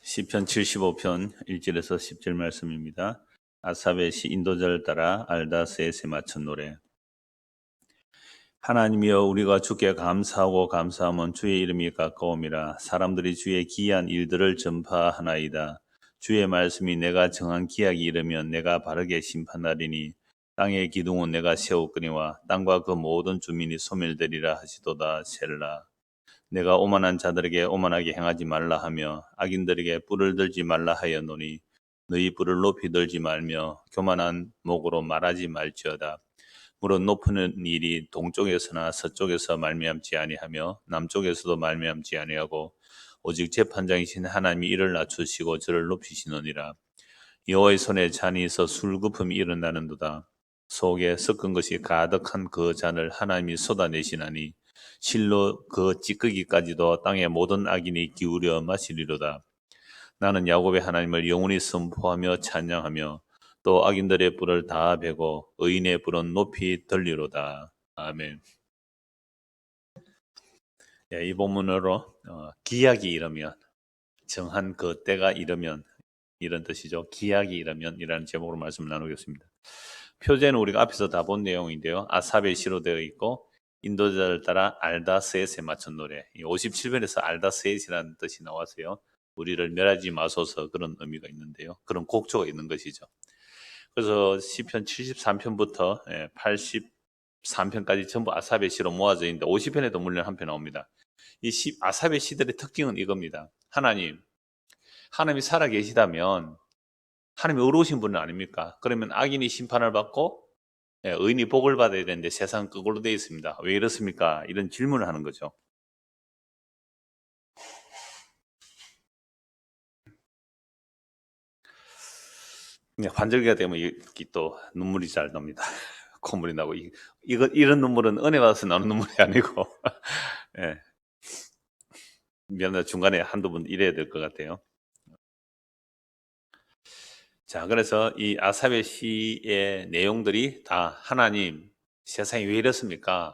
시편 75편 1절에서 10절 말씀입니다. 아삽의 시 인도자를 따라 알다스에세 맞춘 노래. 하나님이여, 우리가 주께 감사하고 감사함은 주의 이름이 가까움이라. 사람들이 주의 기이한 일들을 전파하나이다. 주의 말씀이 내가 정한 기약이 이르면 내가 바르게 심판하리니, 땅의 기둥은 내가 세우거니와 땅과 그 모든 주민이 소멸되리라 하시도다. 셀라. 내가 오만한 자들에게 오만하게 행하지 말라 하며 악인들에게 뿔을 들지 말라 하였노니, 너희 뿔을 높이 들지 말며 교만한 목으로 말하지 말지어다. 물은 높은 일이 동쪽에서나 서쪽에서 말미암지 아니하며 남쪽에서도 말미암지 아니하고 오직 재판장이신 하나님이 이를 낮추시고 저를 높이시느니라. 여호와의 손에 잔이 있어 술거품이 일어나는도다. 속에 섞은 것이 가득한 그 잔을 하나님이 쏟아내시나니 실로 그 찌꺼기까지도 땅의 모든 악인이 기울여 마시리로다. 나는 야곱의 하나님을 영원히 선포하며 찬양하며 또 악인들의 뿔을 다 베고 의인의 뿔은 높이 들리로다. 아멘. 이 본문으로 기약이 이르면, 정한 그 때가 이르면, 이런 뜻이죠. 기약이 이르면 이라는 제목으로 말씀을 나누겠습니다. 표제는 우리가 앞에서 다 본 내용인데요. 아삽의 시로 되어 있고 인도자를 따라 알다스에세 맞춘 노래. 57편에서 알다스에이라는 뜻이 나왔어요. 우리를 멸하지 마소서, 그런 의미가 있는데요. 그런 곡조가 있는 것이죠. 그래서 시편 73편부터 83편까지 전부 아삽의 시로 모아져 있는데 50편에도 물론 한 편 나옵니다. 이 아삽의 시들의 특징은 이겁니다. 하나님이 살아계시다면 하나님이 의로우신 분은 아닙니까? 그러면 악인이 심판을 받고 의인이 복을 받아야 되는데 세상은 그걸로 되어 있습니다. 왜 이렇습니까? 이런 질문을 하는 거죠. 환절기가 되면 또 눈물이 잘 납니다. 콧물이 나고, 이런 눈물은 은혜 받아서 나오는 눈물이 아니고, 예. 미안합니다. 중간에 한두 번 이래야 될 것 같아요. 자, 그래서 이 아삽의 시의 내용들이 다 하나님, 세상이 왜 이렇습니까?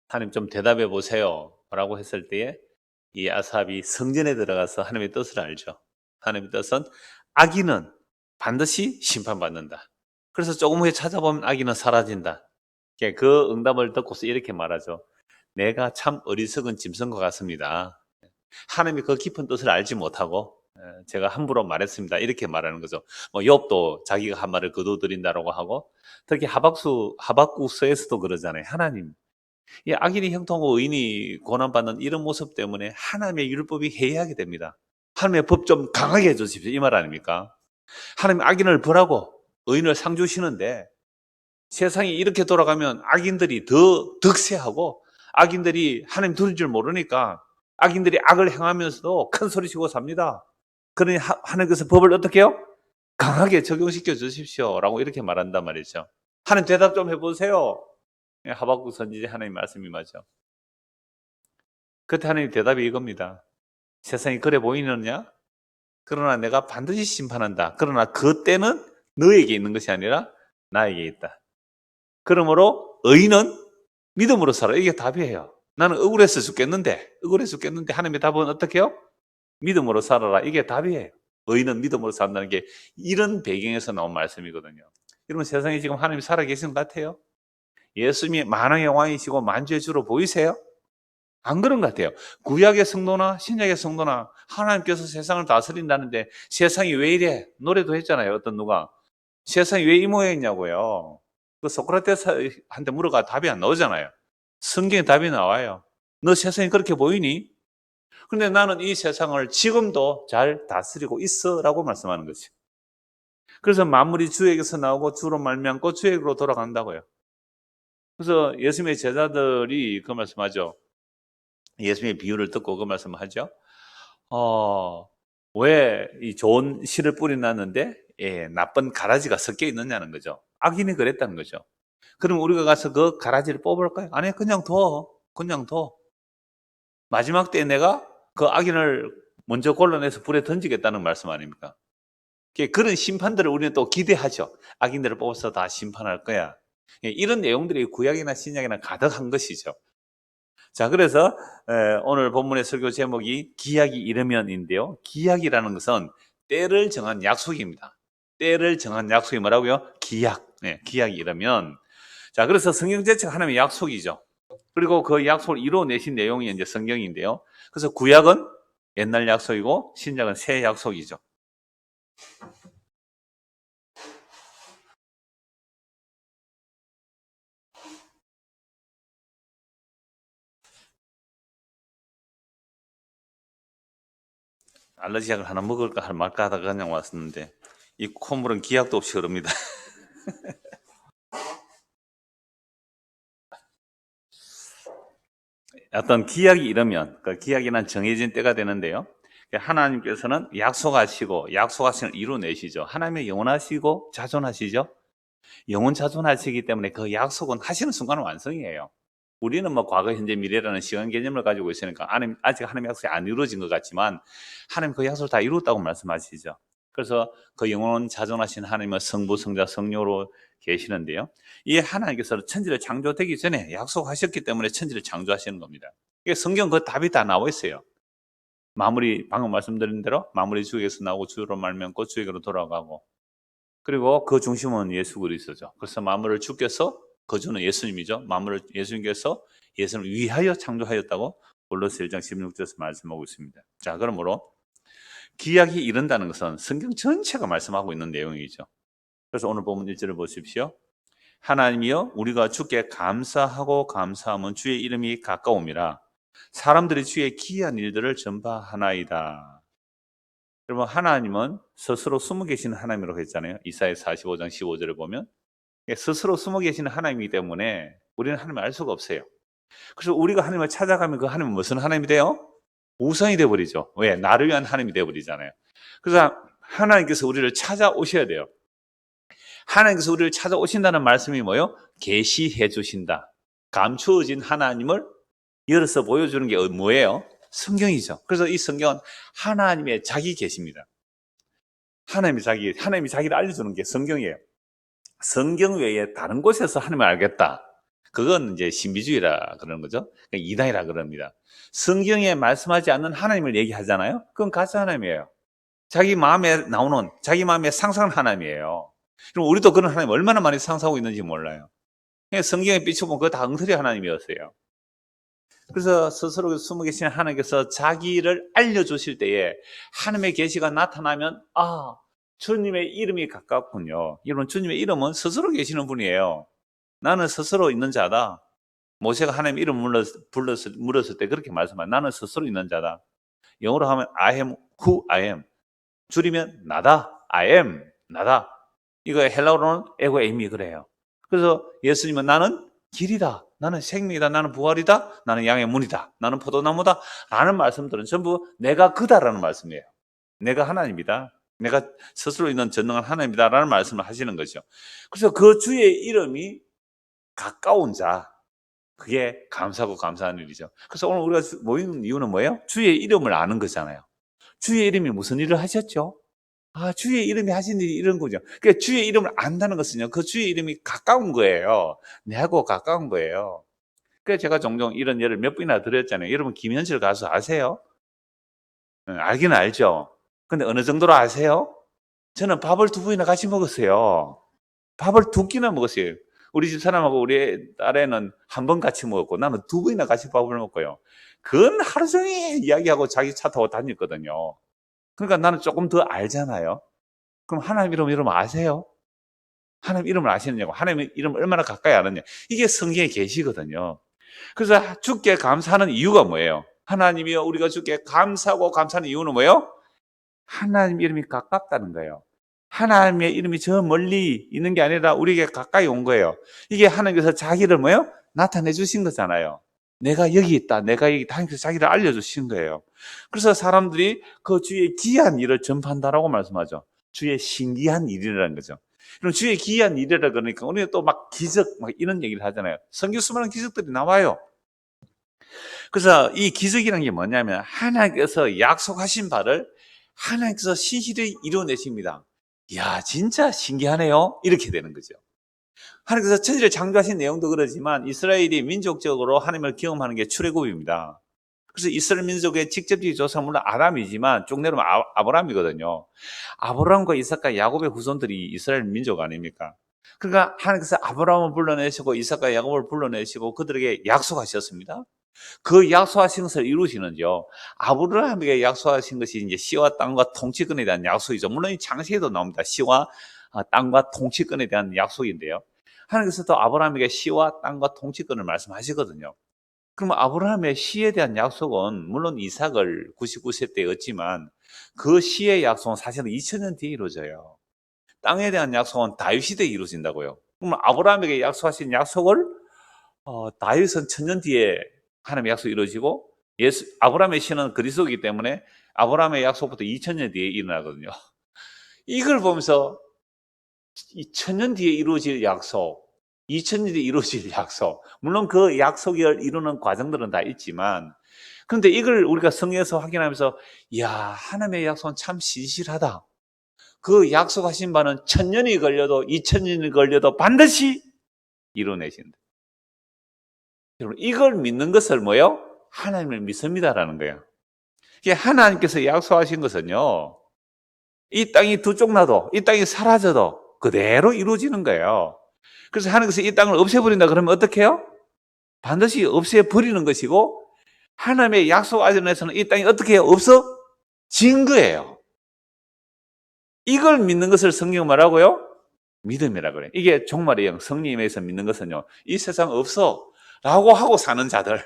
하나님 좀 대답해 보세요 라고 했을 때에 이 아삽이 성전에 들어가서 하나님의 뜻을 알죠. 하나님의 뜻은 악인은 반드시 심판받는다. 그래서 조금 후에 찾아보면 악인은 사라진다. 그 응답을 듣고서 이렇게 말하죠. 내가 참 어리석은 짐승과 같습니다. 하나님이 그 깊은 뜻을 알지 못하고 제가 함부로 말했습니다. 이렇게 말하는 거죠. 욥도 자기가 한 말을 거두드린다라고 하고, 특히 하박국서에서도 그러잖아요. 하나님, 이 악인이 형통하고 의인이 고난받는 이런 모습 때문에 하나님의 율법이 해이하게 됩니다. 하나님의 법 좀 강하게 해주십시오. 이 말 아닙니까? 하나님 악인을 벌하고 의인을 상 주시는데 세상이 이렇게 돌아가면 악인들이 더 득세하고 악인들이 하나님 들을 줄 모르니까 악인들이 악을 행하면서도 큰 소리치고 삽니다. 그러니 하나님께서 법을 어떻게 해요? 강하게 적용시켜 주십시오 라고 이렇게 말한단 말이죠. 하나님 대답 좀 해보세요. 하박국 선지자 하나님 말씀이 맞죠. 그때 하나님 대답이 이겁니다. 세상이 그래 보이느냐? 그러나 내가 반드시 심판한다. 그러나 그 때는 너에게 있는 것이 아니라 나에게 있다. 그러므로 의인은 믿음으로 살아. 이게 답이에요. 나는 억울해서 죽겠는데 하나님의 답은 어떻게 해요? 믿음으로 살아라. 이게 답이에요. 의인은 믿음으로 산다는 게 이런 배경에서 나온 말씀이거든요. 여러분, 세상에 지금 하나님이 살아계신 것 같아요? 예수님이 만왕의 왕이시고 만주의 주로 보이세요? 안 그런 것 같아요. 구약의 성도나 신약의 성도나 하나님께서 세상을 다스린다는데 세상이 왜 이래? 노래도 했잖아요. 어떤 누가. 세상이 왜 이 모양이냐고요. 그 소크라테스한테 물어가 답이 안 나오잖아요. 성경에 답이 나와요. 너 세상이 그렇게 보이니? 근데 나는 이 세상을 지금도 잘 다스리고 있어 라고 말씀하는 거지. 그래서 만물이 주에게서 나오고 주로 말미암고 주에게로 돌아간다고요. 그래서 예수님의 제자들이 그 말씀하죠. 예수님의 비유를 듣고 그 말씀을 하죠. 왜 이 좋은 씨를 뿌려놨는데 나쁜 가라지가 섞여 있느냐는 거죠. 악인이 그랬다는 거죠. 그럼 우리가 가서 그 가라지를 뽑을까요? 아니, 그냥 둬. 마지막 때에 내가 그 악인을 먼저 골라내서 불에 던지겠다는 말씀 아닙니까? 그런 심판들을 우리는 또 기대하죠. 악인들을 뽑아서 다 심판할 거야. 이런 내용들이 구약이나 신약이나 가득한 것이죠. 자, 그래서 오늘 본문의 설교 제목이 기약이 이르면인데요. 기약이라는 것은 때를 정한 약속입니다. 때를 정한 약속이 뭐라고요? 기약. 네, 기약이 이르면. 자, 그래서 성경 자체가 하나님의 약속이죠. 그리고 그 약속을 이루어내신 내용이 이제 성경인데요. 그래서 구약은 옛날 약속이고 신약은 새 약속이죠. 알러지 약을 하나 먹을까 말까 하다가 그냥 왔었는데 이 콧물은 기약도 없이 흐릅니다. 어떤 기약이 이르면 그 기약이란 정해진 때가 되는데요. 하나님께서는 약속하시고 약속하신 걸 이루어내시죠. 하나님의 영원하시고 자존하시죠. 영원 자존하시기 때문에 그 약속은 하시는 순간 완성이에요. 우리는 뭐 과거, 현재, 미래라는 시간 개념을 가지고 있으니까 아직 하나님의 약속이 안 이루어진 것 같지만 하나님 그 약속을 다 이루었다고 말씀하시죠. 그래서 그 영원 자존하신 하나님은 성부, 성자, 성령으로 계시는데요. 이 하나님께서 천지를 창조되기 전에 약속하셨기 때문에 천지를 창조하시는 겁니다. 이게 성경 그 답이 다 나와 있어요. 방금 말씀드린 대로 마무리 주에게서 나오고 주로 말미암고 주에게로 돌아가고 그리고 그 중심은 예수 그리스도죠. 그래서 만물을 주께서 거주는 예수님이죠. 만물을 예수님께서 예수님을 위하여 창조하였다고 골로새 1장 16절에서 말씀하고 있습니다. 자, 그러므로 기약이 이른다는 것은 성경 전체가 말씀하고 있는 내용이죠. 그래서 오늘 본문 1절을 보십시오. 하나님이여 우리가 주께 감사하고 감사하면 주의 이름이 가까움이라 사람들이 주의 기이한 일들을 전파하나이다. 여러분 하나님은 스스로 숨어 계시는 하나님이라고 했잖아요. 이사야 45장 15절을 보면 스스로 숨어 계시는 하나님이기 때문에 우리는 하나님을 알 수가 없어요. 그래서 우리가 하나님을 찾아가면 그 하나님은 무슨 하나님이 돼요? 우상이 돼버리죠. 왜? 나를 위한 하나님이 돼버리잖아요. 그래서 하나님께서 우리를 찾아오셔야 돼요. 하나님께서 우리를 찾아오신다는 말씀이 뭐예요? 계시해 주신다. 감추어진 하나님을 열어서 보여주는 게 뭐예요? 성경이죠. 그래서 이 성경은 하나님의 자기 계십니다. 하나님이 자기를 알려주는 게 성경이에요. 성경 외에 다른 곳에서 하나님을 알겠다. 그건 이제 신비주의라 그러는 거죠. 이단이라 그럽니다. 성경에 말씀하지 않는 하나님을 얘기하잖아요. 그건 가짜 하나님이에요. 자기 마음에 나오는, 자기 마음에 상상한 하나님이에요. 그럼 우리도 그런 하나님 얼마나 많이 상상하고 있는지 몰라요. 그냥 성경에 비춰보면 그거 다 엉터리 하나님이었어요. 그래서 스스로 숨어 계신 하나님께서 자기를 알려주실 때에 하나님의 계시가 나타나면 주님의 이름이 가깝군요. 여러분 주님의 이름은 스스로 계시는 분이에요. 나는 스스로 있는 자다. 모세가 하나님 이름 물었을 때 그렇게 말씀하죠. 나는 스스로 있는 자다. 영어로 하면 I am who I am. 줄이면 나다. I am. 나다. 이거 헬라어로는 에고 에임이 그래요. 그래서 예수님은 나는 길이다. 나는 생명이다. 나는 부활이다. 나는 양의 문이다. 나는 포도나무다. 라는 말씀들은 전부 내가 그다라는 말씀이에요. 내가 하나님이다. 내가 스스로 있는 전능한 하나님이다. 라는 말씀을 하시는 거죠. 그래서 그 주의 이름이 가까운 자. 그게 감사하고 감사한 일이죠. 그래서 오늘 우리가 모이는 이유는 뭐예요? 주의 이름을 아는 거잖아요. 주의 이름이 무슨 일을 하셨죠? 주의 이름이 하신 일이 이런 거죠. 그러니까 주의 이름을 안다는 것은요, 그 주의 이름이 가까운 거예요. 내하고 가까운 거예요. 그래서 제가 종종 이런 예를 몇 번이나 드렸잖아요. 여러분, 김현철 가수 아세요? 알기는 알죠. 근데 어느 정도로 아세요? 저는 밥을 2번이나 같이 먹었어요. 밥을 2끼나 먹었어요. 우리 집 사람하고 우리 딸애는 1번 같이 먹었고, 나는 2번이나 같이 밥을 먹고요. 그건 하루 종일 이야기하고 자기 차 타고 다녔거든요. 그러니까 나는 조금 더 알잖아요. 그럼 하나님 이름 아세요? 하나님 이름을 아시느냐고. 하나님 이름을 얼마나 가까이 아느냐. 이게 성경에 계시거든요. 그래서 주께 감사하는 이유가 뭐예요? 하나님이여 우리가 주께 감사하고 감사하는 이유는 뭐예요? 하나님 이름이 가깝다는 거예요. 하나님의 이름이 저 멀리 있는 게 아니라 우리에게 가까이 온 거예요. 이게 하나님께서 자기를 뭐예요? 나타내 주신 거잖아요. 내가 여기 있다. 내가 여기 있다. 하나님께서 자기를 알려주신 거예요. 그래서 사람들이 그 주의 기이한 일을 전파한다라고 말씀하죠. 주의 신기한 일이라는 거죠. 그럼 주의 기이한 일이라 그러니까 우리는 또 막 기적 막 이런 얘기를 하잖아요. 성경 수많은 기적들이 나와요. 그래서 이 기적이라는 게 뭐냐면 하나님께서 약속하신 바를 하나님께서 신실히 이루어내십니다. 이야 진짜 신기하네요. 이렇게 되는 거죠. 하나님께서 천지를 창조하신 내용도 그러지만 이스라엘이 민족적으로 하나님을 경험하는 게 출애굽입니다. 그래서 이스라엘 민족의 직접적인 조상은 물론 아담이지만 쭉 내려오면 아브라함이거든요. 아브라함과 이삭과 야곱의 후손들이 이스라엘 민족 아닙니까? 그러니까 하나님께서 아브라함을 불러내시고 이삭과 야곱을 불러내시고 그들에게 약속하셨습니다. 그 약속하신 것을 이루시는요. 아브라함에게 약속하신 것이 이제 씨와 땅과 통치권에 대한 약속이죠. 물론 이 창세기에도 나옵니다. 씨와 땅과 통치권에 대한 약속인데요. 하나님께서 또 아브라함에게 씨와 땅과 통치권을 말씀하시거든요. 그러면 아브라함의 씨에 대한 약속은 물론 이삭을 99세 때 얻지만 그 씨의 약속은 사실은 2000년 뒤에 이루어져요. 땅에 대한 약속은 다윗 시대에 이루어진다고요. 그러면 아브라함에게 약속하신 약속을 다윗은 1000년 뒤에 하나님의 약속이 이루어지고 아브라함의 씨는 그리스도이기 때문에 아브라함의 약속부터 2000년 뒤에 일어나거든요. 이걸 보면서 2000년 뒤에 이루어질 약속, 2000년 뒤에 이루어질 약속, 물론 그 약속을 이루는 과정들은 다 있지만, 그런데 이걸 우리가 성경에서 확인하면서, 이야, 하나님의 약속은 참 신실하다. 그 약속하신 바는 1000년이 걸려도 2000년이 걸려도 반드시 이루어내신다. 여러분, 이걸 믿는 것을 뭐예요? 하나님을 믿습니다라는 거예요. 이게 하나님께서 약속하신 것은요, 이 땅이 두 쪽 나도, 이 땅이 사라져도 그대로 이루어지는 거예요. 그래서 하나님께서 이 땅을 없애버린다 그러면 어떻게 해요? 반드시 없애버리는 것이고, 하나님의 약속 안에서는 이 땅이 어떻게 해요? 없어진 거예요. 이걸 믿는 것을 성경 말하고요? 믿음이라고 그래요. 이게 종말의 성령에서 믿는 것은요, 이 세상 없어 라고 하고 사는 자들,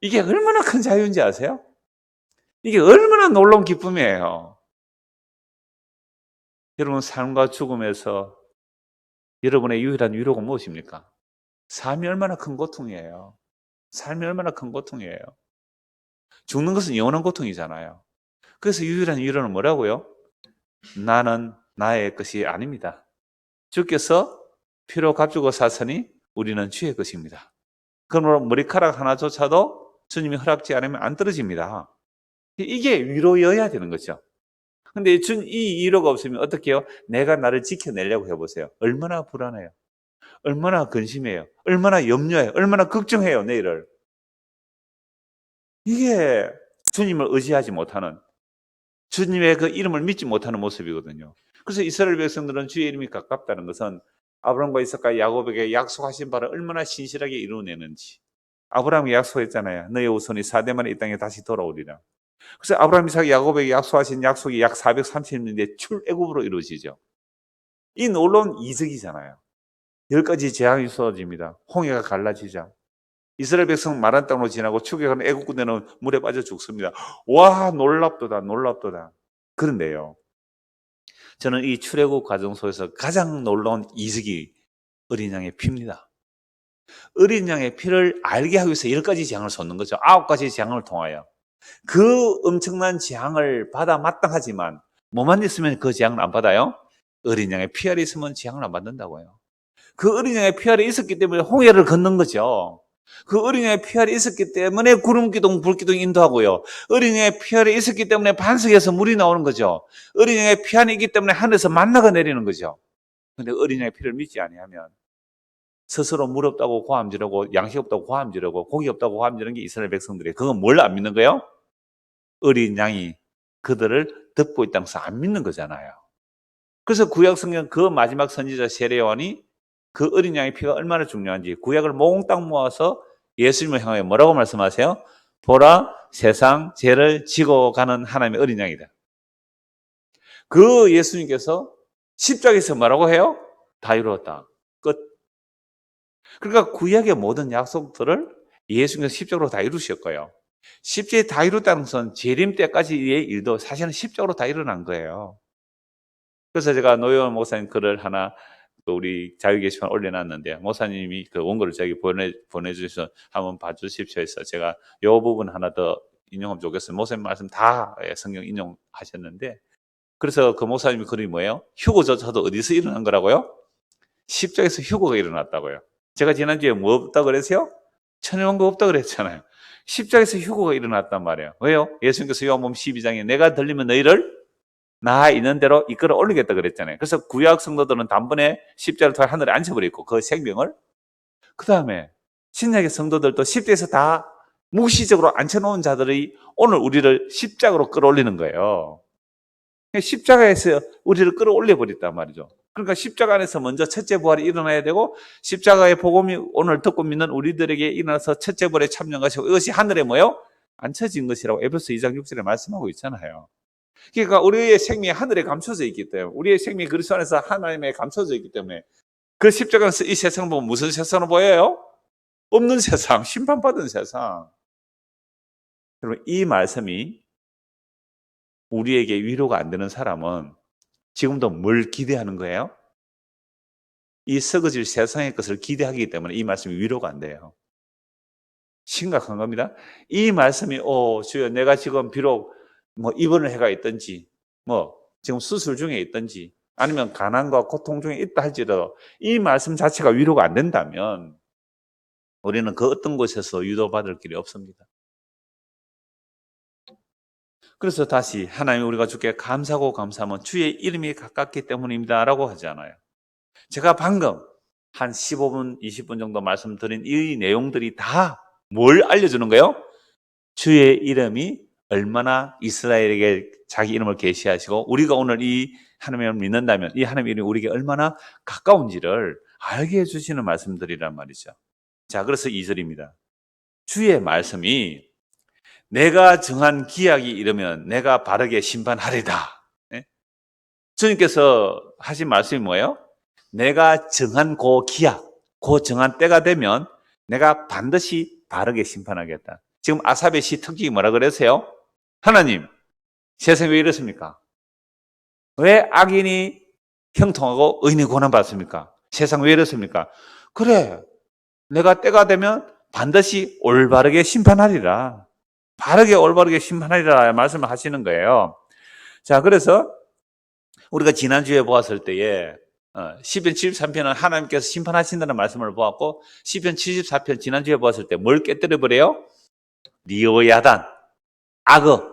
이게 얼마나 큰 자유인지 아세요? 이게 얼마나 놀라운 기쁨이에요. 여러분, 삶과 죽음에서 여러분의 유일한 위로가 무엇입니까? 삶이 얼마나 큰 고통이에요. 삶이 얼마나 큰 고통이에요. 죽는 것은 영원한 고통이잖아요. 그래서 유일한 위로는 뭐라고요? 나는 나의 것이 아닙니다. 주께서 피로 값주고 사서니 우리는 주의 것입니다. 그러므로 머리카락 하나조차도 주님이 허락지 않으면 안 떨어집니다. 이게 위로여야 되는 거죠. 근데 이 위로가 없으면 어떻게 해요? 내가 나를 지켜내려고 해보세요. 얼마나 불안해요. 얼마나 근심해요. 얼마나 염려해요. 얼마나 걱정해요, 내일을. 이게 주님을 의지하지 못하는, 주님의 그 이름을 믿지 못하는 모습이거든요. 그래서 이스라엘 백성들은 주의 이름이 가깝다는 것은 아브라함과 이삭과 야곱에게 약속하신 바를 얼마나 신실하게 이루어내는지. 아브라함이 약속했잖아요. 너의 후손이 4대만에 이 땅에 다시 돌아오리라. 그래서 아브라함, 이삭, 야곱에게 약속하신 약속이 약 430년대 출애굽으로 이루어지죠. 이 놀라운 이적이잖아요. 10가지 재앙이 쏟아집니다. 홍해가 갈라지자. 이스라엘 백성 마른 땅으로 지나고 추격하는 애국 군대는 물에 빠져 죽습니다. 와, 놀랍도다, 놀랍도다. 그런데요, 저는 이 출애굽 과정 속에서 가장 놀라운 이적이 어린 양의 피입니다. 어린 양의 피를 알게 하기 위해서 10가지 재앙을 쏟는 거죠. 9가지 재앙을 통하여. 그 엄청난 재앙을 받아 마땅하지만 뭐만 있으면 그 재앙을 안 받아요? 어린 양의 피알이 있으면 재앙을 안 받는다고요. 그 어린 양의 피알이 있었기 때문에 홍해를 걷는 거죠. 그 어린 양의 피알이 있었기 때문에 구름기둥, 불기둥 인도하고요. 어린 양의 피알이 있었기 때문에 반석에서 물이 나오는 거죠. 어린 양의 피알이 있기 때문에 하늘에서 만나가 내리는 거죠. 근데 어린 양의 피를 믿지 아니하면 스스로 물 없다고 고함지르고 양식 없다고 고함지르고 고기 없다고 고함지르는 게 이스라엘 백성들이에요. 그건 뭘 안 믿는 거예요? 어린 양이 그들을 덮고 있다는 것을 안 믿는 거잖아요. 그래서 구약 성경 그 마지막 선지자 세례 요한이 그 어린 양의 피가 얼마나 중요한지 구약을 몽땅 모아서 예수님을 향하여 뭐라고 말씀하세요? 보라, 세상 죄를 지고 가는 하나님의 어린 양이다. 그 예수님께서 십자가에서 뭐라고 해요? 다 이루었다. 끝. 그러니까 구약의 모든 약속들을 예수님께서 십자가로 다 이루셨고요. 십자가에 다 이뤘다는 것은 재림 때까지의 일도 사실은 십자가로 다 일어난 거예요. 그래서 제가 노영원 목사님 글을 하나 우리 자유 게시판 올려놨는데 목사님이 그 원고를 저에게 보내주셔서 한번 봐주십시오 해서 제가 이 부분 하나 더 인용하면 좋겠어요. 목사님 말씀 다 성경 인용하셨는데 그래서 그 목사님의 글이 뭐예요? 휴거조차도 어디서 일어난 거라고요? 십자가에서 휴거가 일어났다고요. 제가 지난주에 뭐 없다 그랬어요? 천연왕국 없다 그랬잖아요. 십자가에서 휴거가 일어났단 말이에요. 왜요? 예수님께서 요한복음 12장에 내가 들리면 너희를 나 있는 대로 이끌어 올리겠다 그랬잖아요. 그래서 구약 성도들은 단번에 십자가를 통해 하늘에 앉혀버렸고 그 생명을, 그 다음에 신약의 성도들도 십자에서 다 무시적으로 앉혀놓은 자들이 오늘 우리를 십자가로 끌어올리는 거예요. 십자가에서 우리를 끌어올려 버렸단 말이죠. 그러니까 십자가 안에서 먼저 첫째 부활이 일어나야 되고 십자가의 복음이 오늘 듣고 믿는 우리들에게 일어나서 첫째 부활에 참여한 것이고 이것이 하늘에 뭐요? 앉혀진 것이라고 에베소 2장 6절에 말씀하고 있잖아요. 그러니까 우리의 생명이 하늘에 감춰져 있기 때문에, 우리의 생명이 그리스도 안에서 하나님에 감춰져 있기 때문에 그 십자가에서 이 세상을 보면 무슨 세상으로 보여요? 없는 세상, 심판받은 세상. 여러분, 이 말씀이 우리에게 위로가 안 되는 사람은 지금도 뭘 기대하는 거예요? 이 썩어질 세상의 것을 기대하기 때문에 이 말씀이 위로가 안 돼요. 심각한 겁니다. 이 말씀이 주여 내가 지금 비록 입원을 해가 있든지 지금 수술 중에 있든지 아니면 가난과 고통 중에 있다 할지라도 이 말씀 자체가 위로가 안 된다면 우리는 그 어떤 곳에서 위로받을 길이 없습니다. 그래서 다시 하나님 우리가 주께 감사하고 감사하면 주의 이름이 가깝기 때문입니다 라고 하잖아요. 제가 방금 한 15분, 20분 정도 말씀드린 이 내용들이 다 뭘 알려주는 거예요? 주의 이름이 얼마나 이스라엘에게 자기 이름을 계시하시고 우리가 오늘 이 하나님을 믿는다면 이 하나님의 이름이 우리에게 얼마나 가까운지를 알게 해주시는 말씀들이란 말이죠. 자, 그래서 2절입니다. 주의 말씀이 내가 정한 기약이 이르면 내가 바르게 심판하리다. 네? 주님께서 하신 말씀이 뭐예요? 내가 정한 그 기약, 그 정한 때가 되면 내가 반드시 바르게 심판하겠다. 지금 아삽의 시 특징이 뭐라 그러세요? 하나님, 세상이 왜 이렇습니까? 왜 악인이 형통하고 의인이 고난받습니까? 세상 왜 이렇습니까? 그래, 내가 때가 되면 반드시 올바르게 심판하리라. 바르게 올바르게 심판하리라 말씀을 하시는 거예요. 자, 그래서 우리가 지난주에 보았을 때에 시편 73편은 하나님께서 심판하신다는 말씀을 보았고 시편 74편 지난주에 보았을 때 뭘 깨뜨려버려요? 리오야단, 악어,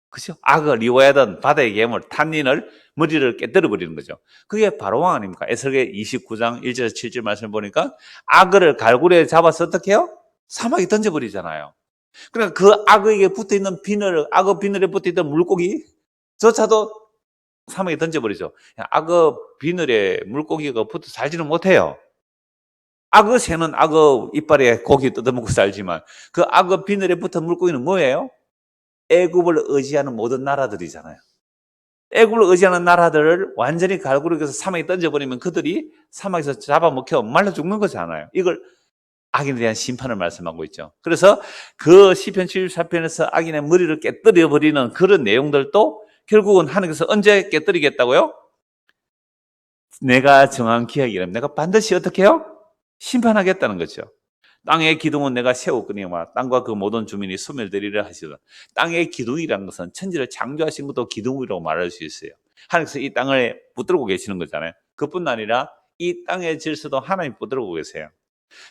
그죠? 악어, 리오야단, 바다의 괴물, 탄닌을 머리를 깨뜨려버리는 거죠. 그게 바로왕 아닙니까? 에스겔 29장 1절 7절 말씀을 보니까 악어를 갈고리에 잡아서 어떻게 해요? 사막에 던져버리잖아요. 그러니까 그 악어에게 붙어있는 비늘, 악어 비늘에 붙어있던 물고기조차도 사막에 던져버리죠. 악어 비늘에 물고기가 붙어 살지는 못해요. 악어 새는 악어 이빨에 고기 뜯어먹고 살지만 그 악어 비늘에 붙은 물고기는 뭐예요? 애굽을 의지하는 모든 나라들이잖아요. 애굽을 의지하는 나라들을 완전히 갈고리에서 사막에 던져버리면 그들이 사막에서 잡아먹혀 말라 죽는 거잖아요. 이걸 악인에 대한 심판을 말씀하고 있죠. 그래서 그 시편 74편에서 악인의 머리를 깨뜨려버리는 그런 내용들도 결국은 하나님께서 언제 깨뜨리겠다고요? 내가 정한 기약이라면 내가 반드시 어떻게 해요? 심판하겠다는 거죠. 땅의 기둥은 내가 세우거니와 땅과 그 모든 주민이 소멸되리라 하시더라. 땅의 기둥이라는 것은 천지를 창조하신 것도 기둥이라고 말할 수 있어요. 하나님께서 이 땅을 붙들고 계시는 거잖아요. 그뿐 아니라 이 땅의 질서도 하나님 붙들고 계세요.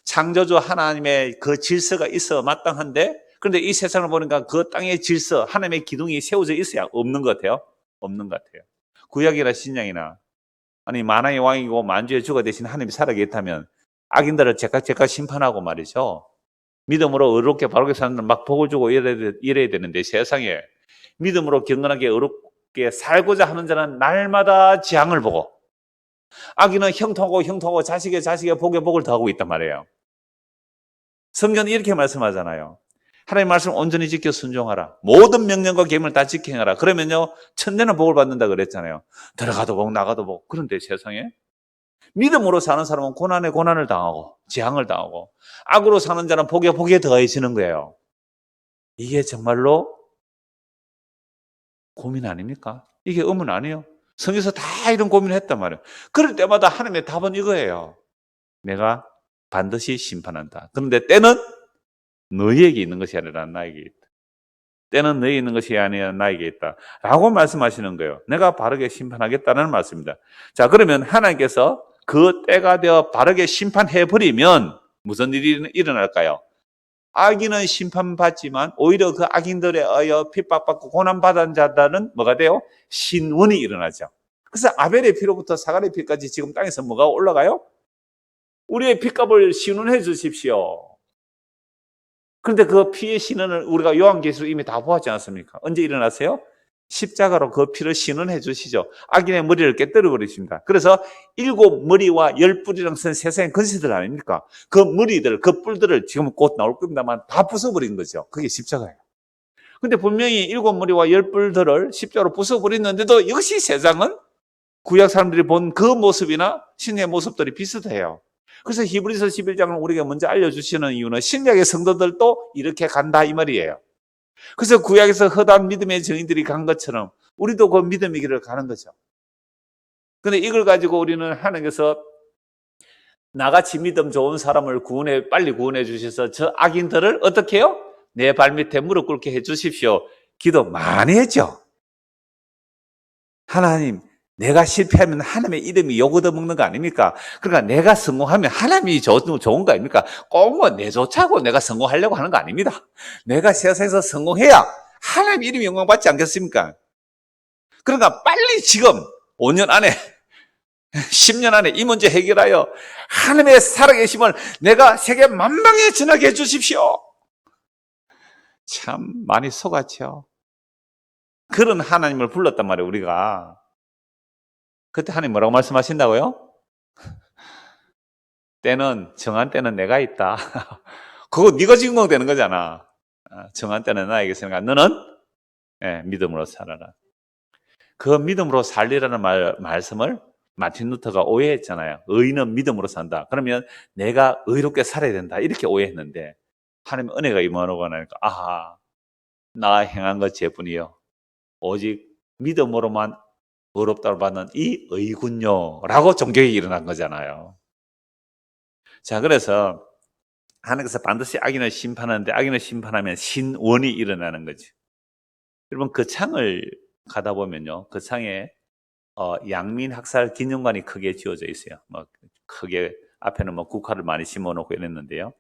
창조주 하나님의 그 질서가 있어 마땅한데 그런데 이 세상을 보니까 그 땅의 질서, 하나님의 기둥이 세워져 있어야 없는 것 같아요. 없는 것 같아요. 구약이나 신약이나 아니 만왕의 왕이고 만주의 주가 되신 하나님이 살아계시다면 악인들을 제깍제깍 심판하고 말이죠. 믿음으로 의롭게 바르게 사는 막 복을 주고 이래야 되는데 세상에 믿음으로 경건하게 의롭게 살고자 하는 자는 날마다 재앙을 보고 악인은 형통하고 자식의 복에 복을 더하고 있단 말이에요. 성경은 이렇게 말씀하잖아요. 하나님 말씀 온전히 지켜 순종하라. 모든 명령과 계명을 다 지켜라. 그러면요 천대는 복을 받는다 그랬잖아요. 들어가도 복 나가도 복. 그런데 세상에 믿음으로 사는 사람은 고난에 고난을 당하고 재앙을 당하고 악으로 사는 자는 복에 복에 더해지는 거예요. 이게 정말로 고민 아닙니까? 이게 의문 아니에요? 성경에서 다 이런 고민을 했단 말이에요. 그럴 때마다 하나님의 답은 이거예요. 내가 반드시 심판한다. 그런데 때는 너희에게 있는 것이 아니라 나에게 있다. 때는 너희에게 있는 것이 아니라 나에게 있다. 라고 말씀하시는 거예요. 내가 바르게 심판하겠다는 말씀입니다. 자, 그러면 하나님께서 그 때가 되어 바르게 심판해버리면 무슨 일이 일어날까요? 악인은 심판받지만 오히려 그 악인들에 의하여 핍박받고 고난받은 자들은 뭐가 돼요? 신원이 일어나죠. 그래서 아벨의 피로부터 사갈의 피까지 지금 땅에서 뭐가 올라가요? 우리의 피값을 신원해 주십시오. 그런데 그 피의 신원을 우리가 요한계시로 이미 다 보았지 않습니까? 언제 일어나세요? 십자가로 그 피를 신원해 주시죠. 악인의 머리를 깨뜨려 버리십니다. 그래서 7머리와 10뿔이랑 쓴 세상의 근세들 아닙니까? 그 머리들, 그 뿔들을 지금 곧 나올 겁니다만 다 부숴버린 거죠. 그게 십자가예요. 근데 분명히 7머리와 10뿔들을 십자가로 부숴버렸는데도 역시 세상은 구약 사람들이 본 그 모습이나 신의 모습들이 비슷해요. 그래서 히브리서 11장을 우리에게 먼저 알려주시는 이유는 신약의 성도들도 이렇게 간다 이 말이에요. 그래서 구약에서 허다한 믿음의 증인들이 간 것처럼 우리도 그 믿음의 길을 가는 거죠. 근데 이걸 가지고 우리는 하나님께서 나같이 믿음 좋은 사람을 빨리 구원해 주셔서 저 악인들을 어떻게 해요? 내 발밑에 무릎 꿇게 해 주십시오. 기도 많이 했죠. 하나님, 내가 실패하면 하나님의 이름이 욕 얻어먹는 거 아닙니까? 그러니까 내가 성공하면 하나님이 좋은 거 아닙니까? 꼭 뭐 내 좋자고 내가 성공하려고 하는 거 아닙니다. 내가 세상에서 성공해야 하나님의 이름이 영광받지 않겠습니까? 그러니까 빨리 지금 5년 안에 10년 안에 이 문제 해결하여 하나님의 살아계심을 내가 세계 만방에 전하게 해주십시오. 참 많이 속았죠. 그런 하나님을 불렀단 말이에요, 우리가. 그때 하나님 뭐라고 말씀하신다고요? 정한 때는 내가 있다. 그거 네가 증명되는 거잖아. 정한 때는 나에게 있으니까 너는 믿음으로 살아라. 그 믿음으로 살리라는 말씀을 마틴 루터가 오해했잖아요. 의인은 믿음으로 산다. 그러면 내가 의롭게 살아야 된다. 이렇게 오해했는데 하나님 은혜가 임하고 나니까 아하, 나 행한 것 제뿐이요. 오직 믿음으로만 의롭다고 받는 이 의군요. 라고 종교가 일어난 거잖아요. 자, 그래서 하나님께서 반드시 악인을 심판하는데 악인을 심판하면 신원이 일어나는 거죠. 여러분 그 창을 가다 보면요. 그 창에 양민학살 기념관이 크게 지어져 있어요. 크게 앞에는 국화를 많이 심어놓고 이랬는데요.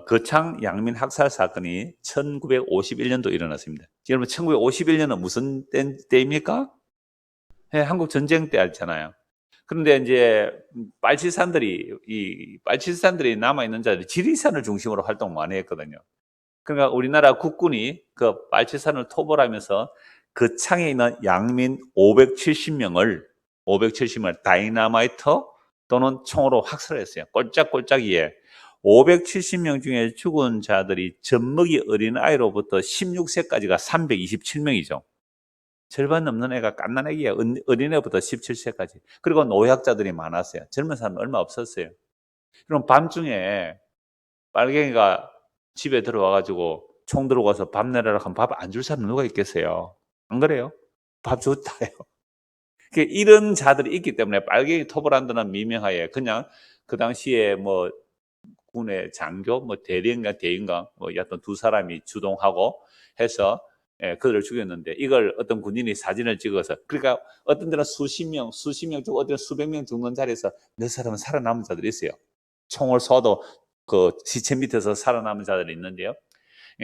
그 창 양민학살 사건이 1951년도 일어났습니다. 여러분 1951년은 무슨 때입니까? 네, 한국 전쟁 때 알잖아요. 그런데 이제 빨치산들이 남아있는 자들이 지리산을 중심으로 활동 많이 했거든요. 그러니까 우리나라 국군이 그 빨치산을 토벌하면서 그 창에 있는 양민 570명을 다이나마이트 또는 총으로 학살했어요. 꼴짝꼴짝이에 570명 중에 죽은 자들이 젖먹이 어린아이로부터 16세까지가 327명이죠. 절반 넘는 애가 갓난애기야. 어린애부터 17세까지. 그리고 노약자들이 많았어요. 젊은 사람은 얼마 없었어요. 그럼 밤중에 빨갱이가 집에 들어와가지고 총 들고 와서 밥 내라라 하면 밥 안 줄 사람 누가 있겠어요? 안 그래요? 밥 줬다요. 이런 자들이 있기 때문에 빨갱이 토벌한다는 미명하에 그냥 그 당시에 군의 장교, 대인가, 여하튼 두 사람이 주동하고 해서 그들을 죽였는데 이걸 어떤 군인이 사진을 찍어서 그러니까 어떤 데는 수십 명 죽고 어떤 데는 수백 명 죽는 자리에서 몇 사람은 살아남은 자들이 있어요. 총을 쏴도 그 시체 밑에서 살아남은 자들이 있는데요.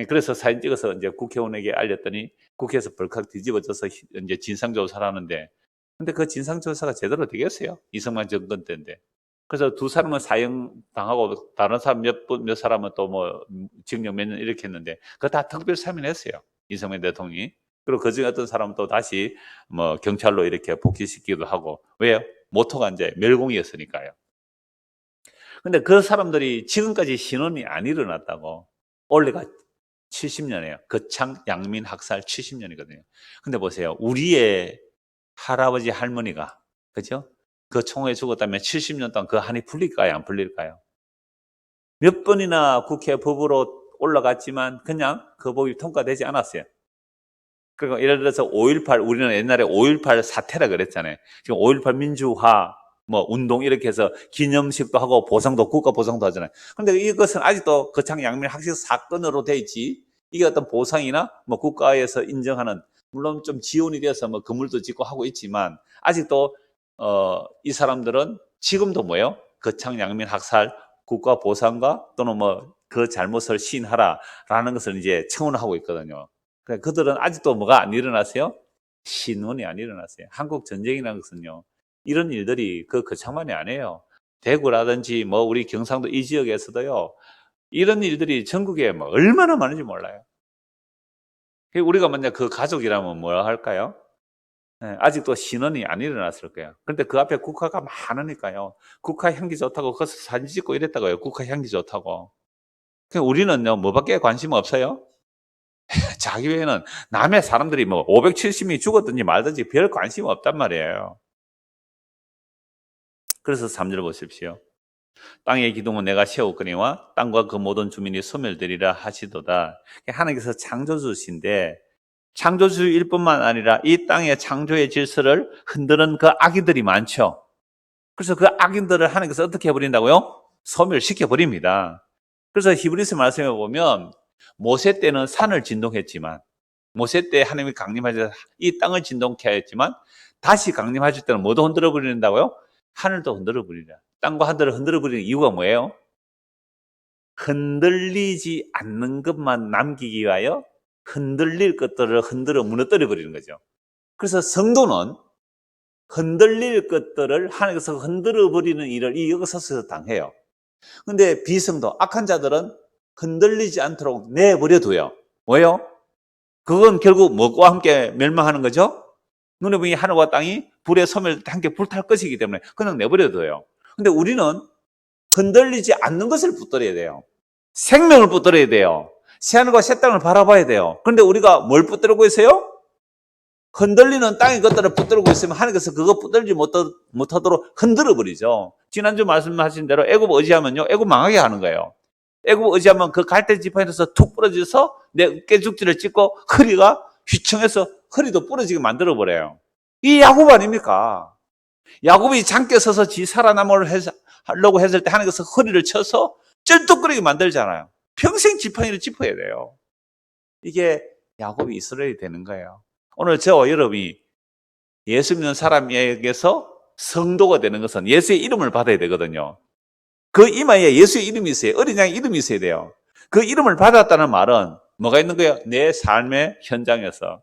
그래서 사진 찍어서 이제 국회의원에게 알렸더니 국회에서 벌컥 뒤집어져서 이제 진상조사를 하는데 근데 그 진상조사가 제대로 되겠어요? 이승만 정권 때인데. 그래서 두 사람은 사형 당하고 다른 사람 몇 사람은 또 징역 몇 년 이렇게 했는데 그거 다 특별 사면했어요. 이승만 대통령이. 그리고 그 중에 어떤 사람은 또 다시 경찰로 이렇게 복귀시키기도 하고. 왜요? 모토가 이제 멸공이었으니까요. 근데 그 사람들이 지금까지 신원이 안 일어났다고. 올해가 70년이에요. 거창 양민 학살 70년이거든요. 근데 보세요. 우리의 할아버지 할머니가 그죠? 그 총에 죽었다면 70년 동안 그 한이 풀릴까요? 안 풀릴까요? 몇 번이나 국회 법으로 올라갔지만 그냥 그 법이 통과되지 않았어요. 그러니까 예를 들어서 5.18 우리는 옛날에 5.18 사태라 그랬잖아요. 지금 5.18 민주화 운동 이렇게 해서 기념식도 하고 보상도 국가 보상도 하잖아요. 그런데 이것은 아직도 거창 양민 학식 사건으로 돼 있지. 이게 어떤 보상이나 국가에서 인정하는 물론 좀 지원이 되어서 건물도 짓고 하고 있지만 아직도 이 사람들은 지금도 거창 양민 학살 국가 보상과 또는 그 잘못을 시인하라라는 것을 이제 청원하고 있거든요. 그러니까 그들은 아직도 뭐가 안 일어났어요? 신원이 안 일어났어요. 한국 전쟁이라는 것은요, 이런 일들이 그 거창만이 아니에요. 대구라든지 뭐 우리 경상도 이 지역에서도요, 이런 일들이 전국에 뭐 얼마나 많은지 몰라요. 우리가 만약 그 가족이라면 뭐라 할까요? 네, 아직도 신원이 안 일어났을 거예요. 그런데 그 앞에 국화가 많으니까요. 국화 향기 좋다고 거기서 사진 찍고 이랬다고요. 국화 향기 좋다고. 우리는요, 뭐밖에 관심 없어요? 자기 외에는 남의 사람들이 뭐 570명이 죽었든지 말든지 별 관심 없단 말이에요. 그래서 3절 보십시오. 땅의 기둥은 내가 세웠거니와 땅과 그 모든 주민이 소멸되리라 하시도다. 하나님께서 창조주신데 창조주일 뿐만 아니라 이 땅의 창조의 질서를 흔드는 그 악인들이 많죠. 그래서 그 악인들을 하나님께서 어떻게 해버린다고요? 소멸시켜버립니다. 그래서 히브리서 말씀에 보면 모세 때는 산을 진동했지만, 모세 때 하나님이 강림하셔서 이 땅을 진동케 하였지만 다시 강림하실 때는 뭐도 흔들어 버린다고요? 하늘도 흔들어 버리라. 땅과 하늘을 흔들어 버리는 이유가 뭐예요? 흔들리지 않는 것만 남기기 위하여 흔들릴 것들을 흔들어 무너뜨려 버리는 거죠. 그래서 성도는 흔들릴 것들을 하나님께서 흔들어 버리는 일을 이 역사에서 당해요. 근데 비성도, 악한 자들은 흔들리지 않도록 내버려둬요. 왜요? 그건 결국 뭐와 함께 멸망하는 거죠? 눈에 보니 하늘과 땅이 불에 소멸 함께 불탈 것이기 때문에 그냥 내버려둬요. 근데 우리는 흔들리지 않는 것을 붙들어야 돼요. 생명을 붙들어야 돼요. 새하늘과 새 땅을 바라봐야 돼요. 그런데 우리가 뭘 붙들고 있어요? 흔들리는 땅의 것들을 붙들고 있으면 하나님께서 그거 붙들지 못하도록 흔들어 버리죠. 지난주 말씀하신 대로 애굽 의지하면요, 애굽 망하게 하는 거예요. 애굽 의지하면 그 갈대 지팡이에서 툭 부러져서 내 어깨죽지를 찢고 허리가 휘청해서 허리도 부러지게 만들어 버려요. 이 야곱 아닙니까? 야곱이 잠겨 서서 지 살아남으려고 했을 때 하나님께서 허리를 쳐서 쩔뚝거리게 만들잖아요. 평생 지팡이를 짚어야 돼요. 이게 야곱이 이스라엘이 되는 거예요. 오늘 저와 여러분이 예수 믿는 사람에게서 성도가 되는 것은 예수의 이름을 받아야 되거든요. 그 이마에 예수의 이름이 있어요. 어린 양의 이름이 있어야 돼요. 그 이름을 받았다는 말은 뭐가 있는 거예요? 내 삶의 현장에서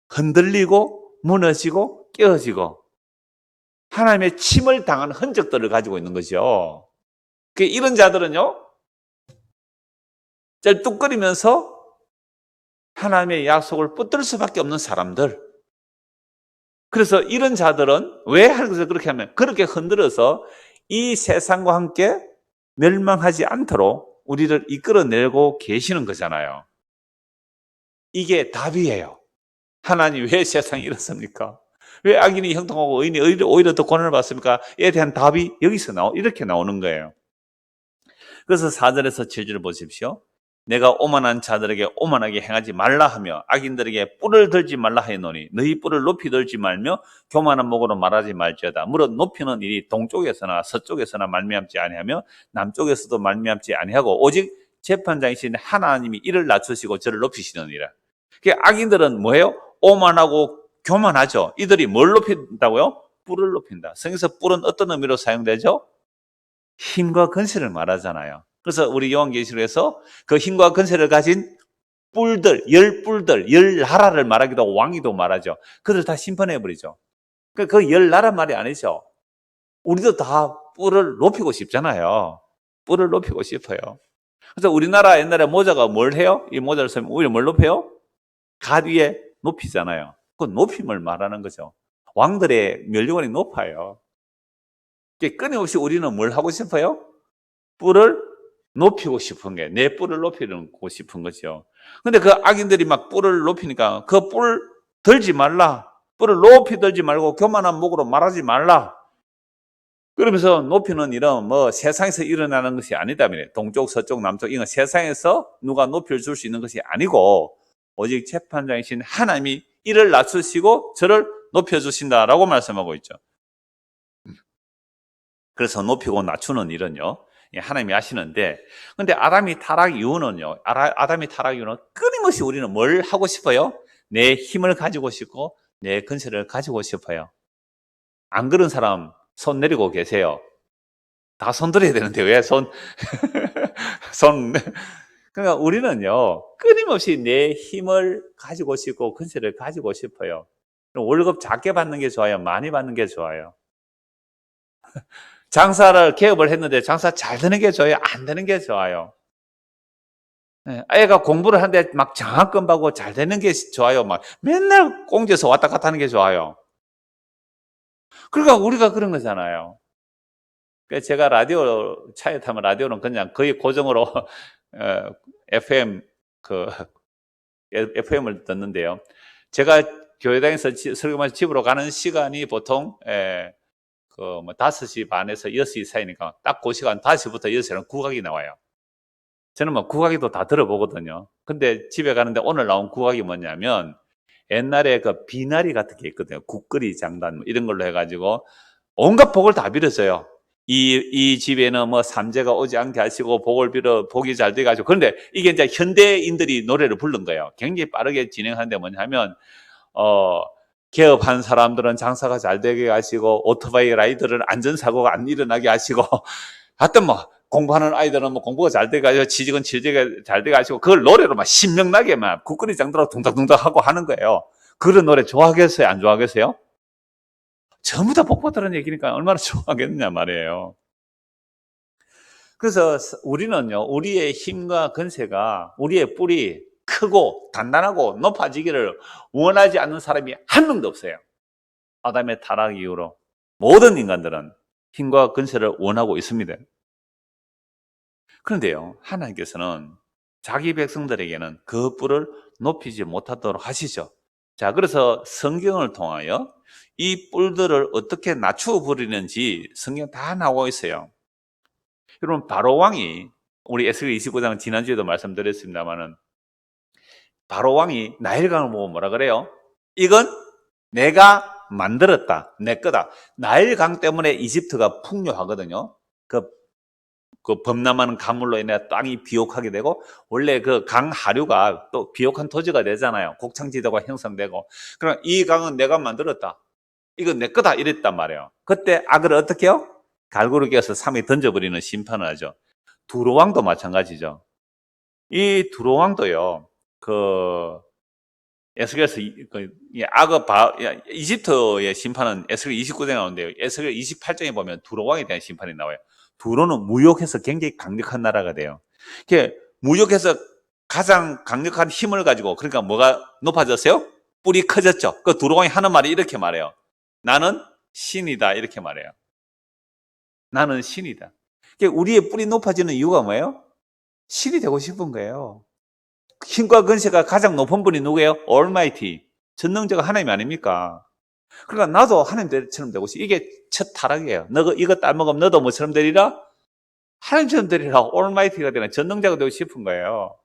흔들리고 무너지고 깨어지고 하나님의 침을 당한 흔적들을 가지고 있는 거죠. 이런 자들은요, 쩔뚝거리면서 하나님의 약속을 붙들 수밖에 없는 사람들. 그래서 이런 자들은 왜 하나님께서 그렇게 하면 그렇게 흔들어서 이 세상과 함께 멸망하지 않도록 우리를 이끌어내고 계시는 거잖아요. 이게 답이에요. 하나님 왜 세상이 이렇습니까? 왜 악인이 형통하고 의인이 오히려 더 고난을 받습니까? 이에 대한 답이 여기서 이렇게 나오는 거예요. 그래서 4절에서 7절을 보십시오. 내가 오만한 자들에게 오만하게 행하지 말라 하며 악인들에게 뿔을 들지 말라 하였노니 너희 뿔을 높이 들지 말며 교만한 목으로 말하지 말지어다. 무릇 높이는 일이 동쪽에서나 서쪽에서나 말미암지 아니하며 남쪽에서도 말미암지 아니하고 오직 재판장이신 하나님이 이를 낮추시고 저를 높이시느니라. 악인들은 뭐예요? 오만하고 교만하죠. 이들이 뭘 높인다고요? 뿔을 높인다. 성경에서 뿔은 어떤 의미로 사용되죠? 힘과 건세를 말하잖아요. 그래서 우리 요한계시록에서 그 힘과 건세를 가진 뿔들, 열 뿔들, 열 나라를 말하기도 하고 왕이도 말하죠. 그들 다 심판해버리죠. 그 열 나라 말이 아니죠. 우리도 다 뿔을 높이고 싶잖아요. 뿔을 높이고 싶어요. 그래서 우리나라 옛날에 모자가 뭘 해요? 이 모자를 쓰면 오히려 뭘 높여요? 갓 위에 높이잖아요. 그 높임을 말하는 거죠. 왕들의 면류관이 높아요. 끊임없이 우리는 뭘 하고 싶어요? 뿔을 높이고 싶은 게, 내 뿔을 높이고 싶은 거죠. 근데 그 악인들이 막 뿔을 높이니까 그 뿔 들지 말라. 뿔을 높이 들지 말고 교만한 목으로 말하지 말라. 그러면서 높이는 일은 뭐 세상에서 일어나는 것이 아니다. 동쪽, 서쪽, 남쪽, 이건 세상에서 누가 높이를 줄 수 있는 것이 아니고 오직 재판장이신 하나님이 이를 낮추시고 저를 높여주신다라고 말씀하고 있죠. 그래서 높이고 낮추는 일은요, 하나님이 하시는데, 근데 아담이 타락 이후는요, 아담이 타락 이후는 끊임없이 우리는 뭘 하고 싶어요? 내 힘을 가지고 싶고, 내 근세를 가지고 싶어요. 안 그런 사람 손 내리고 계세요. 다 손 들어야 되는데, 왜 손? 손. 그러니까 우리는요, 끊임없이 내 힘을 가지고 싶고, 근세를 가지고 싶어요. 월급 작게 받는 게 좋아요? 많이 받는 게 좋아요? 개업을 했는데 장사 잘 되는 게 좋아요? 안 되는 게 좋아요? 네, 애가 공부를 하는데 막 장학금 받고 잘 되는 게 좋아요? 막 맨날 꽁지에서 왔다 갔다 하는 게 좋아요? 그러니까 우리가 그런 거잖아요. 그러니까 제가 라디오 차에 타면 라디오는 그냥 거의 고정으로 FM 그 FM을 듣는데요. 제가 교회 다니면서 설교만 집으로 가는 시간이 보통 그뭐 5시 반에서 6시 사이니까 딱 그 시간 5시부터 6시는 국악이 나와요. 저는 뭐 국악이도 다 들어보거든요. 근데 집에 가는데 오늘 나온 국악이 뭐냐면 옛날에 그 비나리 같은 게 있거든요. 국거리 장단 뭐 이런 걸로 해가지고 온갖 복을 다 빌었어요. 이 집에는 뭐 삼재가 오지 않게 하시고 복을 빌어 복이 잘 돼가지고. 그런데 이게 이제 현대인들이 노래를 부른 거예요. 굉장히 빠르게 진행하는데 뭐냐면 개업한 사람들은 장사가 잘 되게 하시고, 오토바이 라이더는 안전사고가 안 일어나게 하시고, 하여튼 뭐 공부하는 아이들은 뭐 공부가 잘 되게 하시고, 취직은 취직이 잘 되게 하시고, 그걸 노래로 막 신명나게 막 국거리 장들하고 둥닥둥닥 하고 하는 거예요. 그런 노래 좋아하겠어요? 안 좋아하겠어요? 전부 다 복받으라는 얘기니까 얼마나 좋아하겠느냐 말이에요. 그래서 우리는요, 우리의 힘과 근세가 우리의 뿔이 크고 단단하고 높아지기를 원하지 않는 사람이 한 명도 없어요. 아담의 타락 이후로 모든 인간들은 힘과 근세를 원하고 있습니다. 그런데요, 하나님께서는 자기 백성들에게는 그 뿔을 높이지 못하도록 하시죠. 자, 그래서 성경을 통하여 이 뿔들을 어떻게 낮추어 버리는지 성경 다 나오고 있어요. 여러분, 바로왕이, 우리 에스겔 29장 지난주에도 말씀드렸습니다만은, 바로왕이 나일강을 보고 뭐라 그래요? 이건 내가 만들었다, 내 거다. 나일강 때문에 이집트가 풍요하거든요. 그 범람하는 강물로 인해 땅이 비옥하게 되고, 원래 그 강 하류가 또 비옥한 토지가 되잖아요. 곡창지대가 형성되고. 그럼 이 강은 내가 만들었다, 이건 내 거다, 이랬단 말이에요. 그때 악을 어떻게 해요? 갈고리 깨서 섬에 던져버리는 심판을 하죠. 두로왕도 마찬가지죠. 이 두로왕도요, 에스겔에서 이집트의 심판은 에스겔 29장에 나오는데요. 에스겔 28장에 보면 두로왕에 대한 심판이 나와요. 두로는 무역해서 굉장히 강력한 나라가 돼요. 무역해서 가장 강력한 힘을 가지고, 그러니까 뭐가 높아졌어요? 뿔이 커졌죠. 그 두로왕이 하는 말이 이렇게 말해요. 나는 신이다, 이렇게 말해요. 나는 신이다. 우리의 뿔이 높아지는 이유가 뭐예요? 신이 되고 싶은 거예요. 힘과 근세가 가장 높은 분이 누구예요? Almighty. 전능자가 하나님 아닙니까? 그러니까 나도 하나님처럼 되고 싶어. 이게 첫 타락이에요. 너 이거 따먹으면 너도 뭐처럼 되리라? 하나님처럼 되리라. Almighty가 되는 전능자가 되고 싶은 거예요.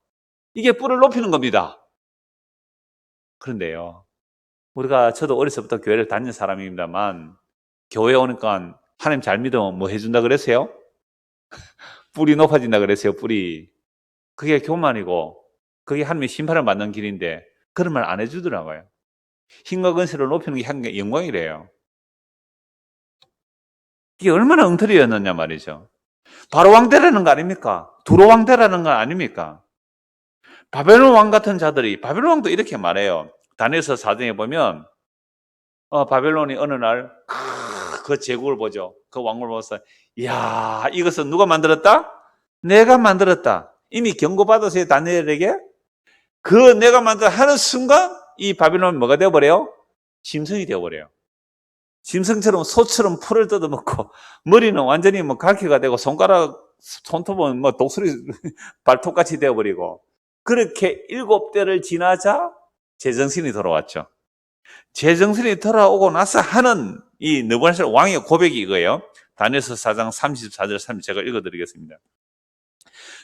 이게 뿔을 높이는 겁니다. 그런데요, 저도 어려서부터 교회를 다닌 사람입니다만, 교회 오니까 하나님 잘 믿으면 뭐 해준다 그랬어요? 뿔이 높아진다 그랬어요, 뿔이. 그게 교만이고, 그게 하나님의 심판을 받는 길인데, 그런 말 안 해주더라고요. 힘과 근세를 높이는 게 하나님의 영광이래요. 이게 얼마나 엉터리였느냐 말이죠. 바로왕대라는 거 아닙니까? 두로왕대라는 거 아닙니까? 바벨론 왕 같은 자들이, 바벨론 왕도 이렇게 말해요. 다니엘서 4장에 보면, 바벨론이 어느 날, 그 제국을 보죠. 그 왕국을 보면서, 이야, 이것은 누가 만들었다? 내가 만들었다. 이미 경고받았어요, 다니엘에게. 그 내가 만들어 하는 순간, 이 바벨론은 뭐가 되어버려요? 짐승이 되어버려요. 짐승처럼 소처럼 풀을 뜯어먹고, 머리는 완전히 뭐 갈퀴가 되고, 손톱은 뭐 독수리 발톱같이 되어버리고, 그렇게 7대를 지나자 제정신이 돌아왔죠. 제정신이 돌아오고 나서 하는 이 느부갓네살 왕의 고백이 이거예요. 다니엘서 4장 34절 30절 제가 읽어드리겠습니다.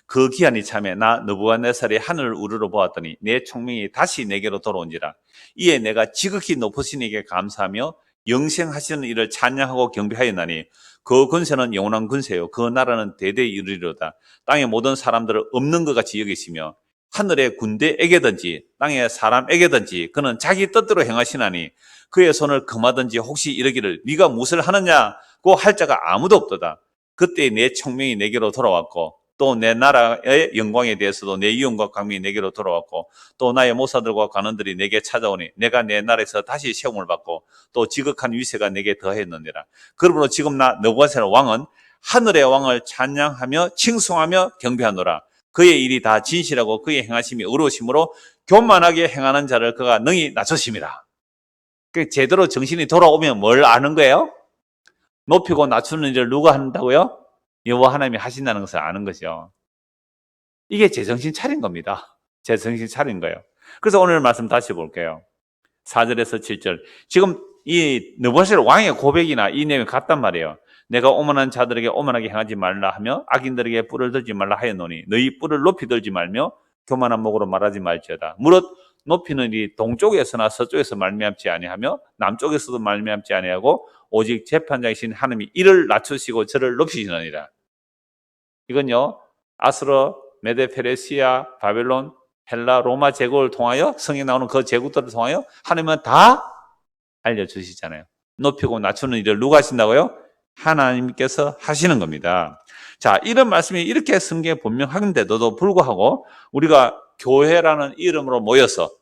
그 기한이 참에 나 느부갓네살이 하늘을 우러러 보았더니 내 총명이 다시 내게로 돌아온지라. 이에 내가 지극히 높으신 이에게 감사하며 영생하시는 이를 찬양하고 경배하였나니 그 권세는 영원한 권세요. 그 나라는 대대에 이르리로다. 땅의 모든 사람들을 없는 것 같이 여기시며 하늘의 군대에게든지 땅의 사람에게든지 그는 자기 뜻대로 행하시나니 그의 손을 금하든지 혹시 이르기를 네가 무엇을 하느냐고 할 자가 아무도 없도다. 그때 내 총명이 내게로 돌아왔고 또 내 나라의 영광에 대해서도 내 이윤과 강민이 내게로 돌아왔고 또 나의 모사들과 관원들이 내게 찾아오니 내가 내 나라에서 다시 세움을 받고 또 지극한 위세가 내게 더했느니라. 그러므로 지금 나 느부갓네살 왕은 하늘의 왕을 찬양하며 칭송하며 경배하노라. 그의 일이 다 진실하고 그의 행하심이 의로우심으로 교만하게 행하는 자를 그가 능히 낮추심이라. 제대로 정신이 돌아오면 뭘 아는 거예요? 높이고 낮추는 일을 누가 한다고요? 여호와 하나님이 하신다는 것을 아는 거죠. 이게 제정신 차린 겁니다. 제정신 차린 거예요. 그래서 오늘 말씀 다시 볼게요. 4절에서 7절. 지금 이 느부갓네살 왕의 고백이나 이 내용이 같단 말이에요. 내가 오만한 자들에게 오만하게 행하지 말라 하며 악인들에게 뿔을 들지 말라 하였노니 너희 뿔을 높이 들지 말며 교만한 목으로 말하지 말지어다. 무릇 높이는 이 동쪽에서나 서쪽에서 말미암지 아니하며 남쪽에서도 말미암지 아니하고 오직 재판장이신 하나님이 이를 낮추시고 저를 높이시느니라. 이건요, 아수르, 메데 페르시아, 바벨론, 헬라, 로마 제국을 통하여 성에 나오는 그 제국들을 통하여 하나님은 다 알려주시잖아요. 높이고 낮추는 일을 누가 하신다고요? 하나님께서 하시는 겁니다. 자, 이런 말씀이 이렇게 성경에 분명한데도 불구하고 우리가 교회라는 이름으로 모여서